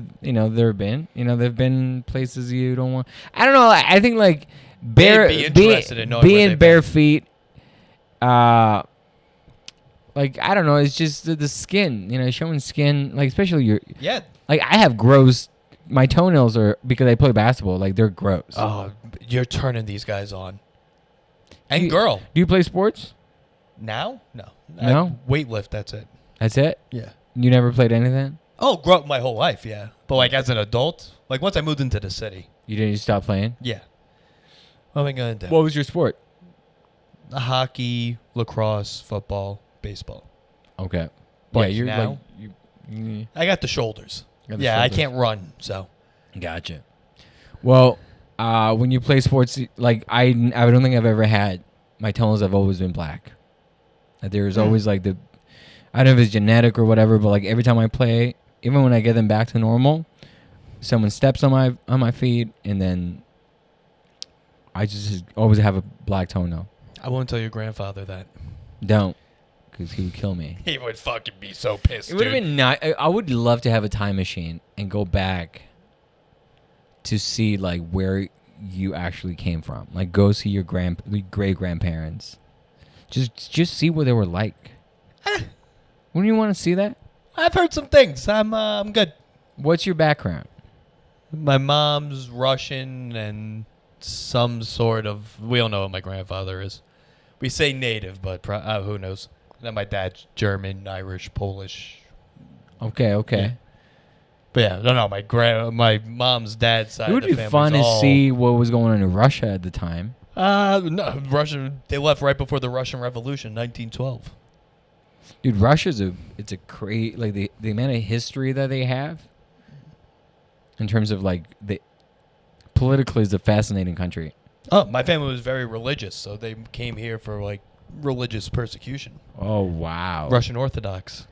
there have been there've been places you don't want. I don't know. I think be interested in knowing being bare feet. I don't know. It's just the skin. Showing skin. Especially your. Yeah. I have gross. My toenails are because I play basketball. They're gross. Oh, you're turning these guys on. And girl. Do you play sports? Now? No. No? Weightlift, that's it. That's it? Yeah. You never played anything? Oh, grew up my whole life, yeah. But as an adult, once I moved into the city. You didn't stop playing? Yeah. What am I going to do? What was your sport? Hockey, lacrosse, football, baseball. Okay. But yeah, you're now, I got the shoulders. I can't run, so. Gotcha. Well, when you play sports, I don't think I've ever had, my toenails have always been black. There's always I don't know if it's genetic or whatever, but every time I play, even when I get them back to normal, someone steps on my feet, and then I just always have a black toenail. I won't tell your grandfather that. Don't, because he would kill me. He would fucking be so pissed. It would have been nice. I would love to have a time machine and go back to see where you actually came from. Go see your great grandparents. Just see what they were like. Wouldn't you want to see that? I've heard some things. I'm good. What's your background? My mom's Russian and some sort of. We don't know what my grandfather is. We say native, but who knows? Then my dad's German, Irish, Polish. Okay. Yeah. But yeah, no, my mom's dad's side. It would of the be family's fun to all- see what was going on in Russia at the time. No, Russia. They left right before the Russian Revolution, 1912. Dude, Russia's it's a crazy, like the amount of history that they have in terms of like politically is a fascinating country. Oh, my family was very religious, so they came here for like religious persecution. Oh wow. Russian Orthodox.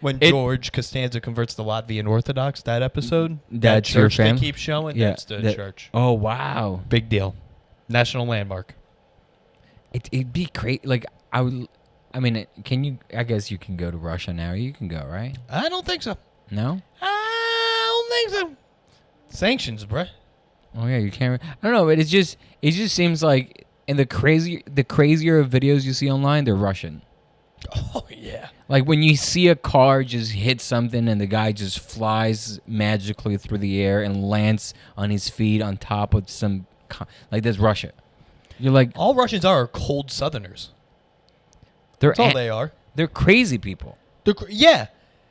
When George Costanza converts the Latvian Orthodox, that episode, that That's your church they fam? keep showing, Yeah, that's the that- church. Oh wow. Big deal. National landmark. It'd be great. Like I would. I mean, can you? I guess you can go to Russia now. You can go, right? I don't think so. No. I don't think so. Sanctions, bruh. Oh yeah, you can't. I don't know, but it just seems like in the crazier videos you see online, they're Russian. Oh yeah. Like when you see a car just hit something and the guy just flies magically through the air and lands on his feet on top of some, like that's Russia. You're like, All Russians are cold Southerners. they're That's all they are. they're crazy people. Yeah.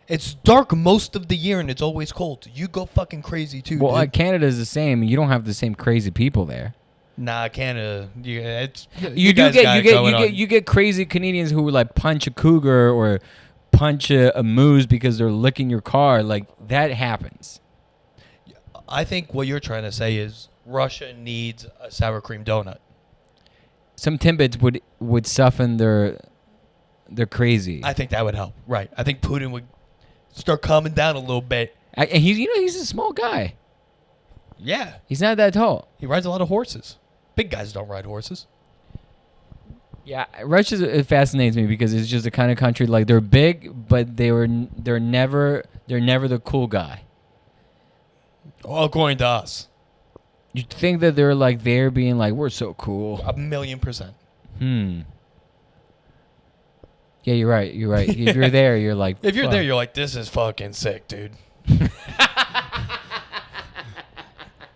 It's dark most of the year and it's always cold. You go fucking crazy too. Well, dude. Canada is the same. You don't have the same crazy people there. Nah, Canada. Yeah, it's You guys got it going on. get crazy Canadians who like punch a cougar or punch a moose because they're licking your car. Like that happens. I think what you're trying to say is Russia needs a sour cream donut. Some Timbits would soften their crazy. I think that would help. Right. I think Putin would start calming down a little bit. And he's a small guy. Yeah. He's not that tall. He rides a lot of horses. Big guys don't ride horses. Yeah, Russia it fascinates me because it's just the kind of country like they're big, but they're never the cool guy. Well, according to us. You think that they're like there being like we're so cool. 1,000,000%. Yeah, you're right. You're right. If you're there, you're like. If you're fuck. there, you're like, this is fucking sick, dude.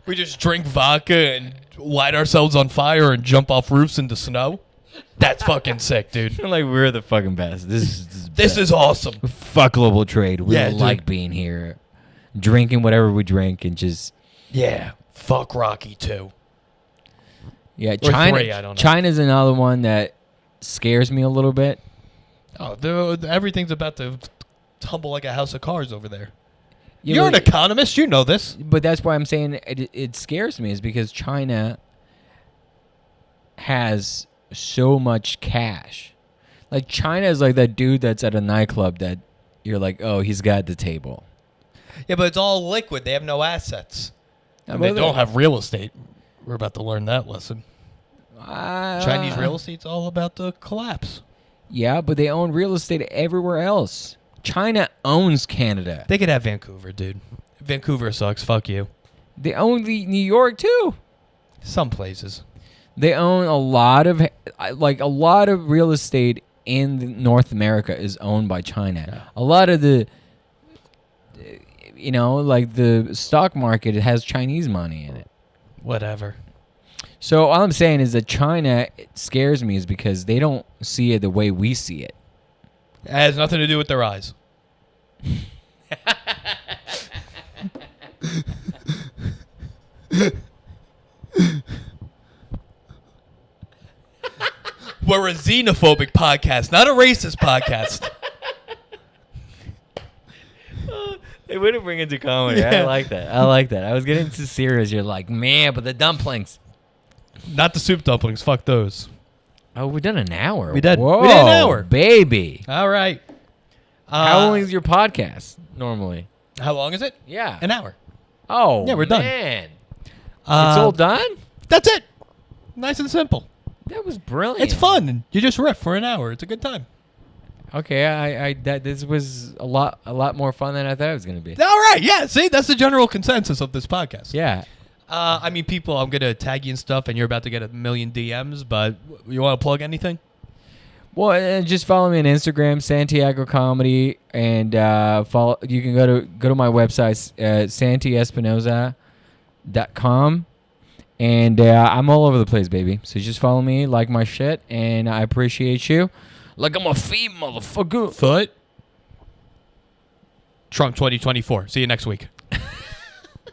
We just drink vodka and light ourselves on fire and jump off roofs into snow. That's fucking sick, dude. like we're the fucking best. This is awesome. fuck global trade. We Yeah, don't like dude. being here, drinking whatever we drink and just. Yeah. Fuck Rocky too. Yeah, Or China. 3, I don't know. China's another one that scares me a little bit. Oh, everything's about to tumble like a house of cards over there. Yeah, You're an but- economist. You know this. But that's why I'm saying it scares me is because China has so much cash. Like China is like that dude that's at a nightclub that you're like, oh, he's got the table. Yeah, but it's all liquid. They have no assets. And Well, they don't have real estate. We're about to learn that lesson. Uh, Chinese real estate's all about to collapse. Yeah, but they own real estate everywhere else. China owns Canada. They could have Vancouver, dude. Vancouver sucks. Fuck you. They own New York too. Some places. They own a lot of real estate in North America is owned by China. Yeah. A lot of the like the stock market, it has Chinese money in it. Whatever. So all I'm saying is that China scares me is because they don't see it the way we see it. It has nothing to do with their eyes. We're a xenophobic podcast, not a racist podcast. They wouldn't bring it to comedy. Yeah. I like that. I was getting too serious. You're like, man, but the dumplings. Not the soup dumplings. Fuck those. Oh, we've done an hour. We did. Whoa, We did an hour. baby. All right. How long is your podcast normally? How long is it? Yeah. An hour. Oh, Yeah, we're done. Man. It's all done? That's it. Nice and simple. That was brilliant. It's fun. You just riff for an hour. It's a good time. Okay, this was a lot more fun than I thought it was going to be. All right. Yeah. See, that's the general consensus of this podcast. Yeah. I mean, people, I'm going to tag you and stuff, and you're about to get 1,000,000 DMs, but you want to plug anything? Well, just follow me on Instagram, Santiago Comedy, and follow. You can go to my website, santiespinosa.com, and I'm all over the place, baby. So just follow me, like my shit, and I appreciate you. Like I'm a feet, motherfucker. Foot. Trump 2024. See you next week.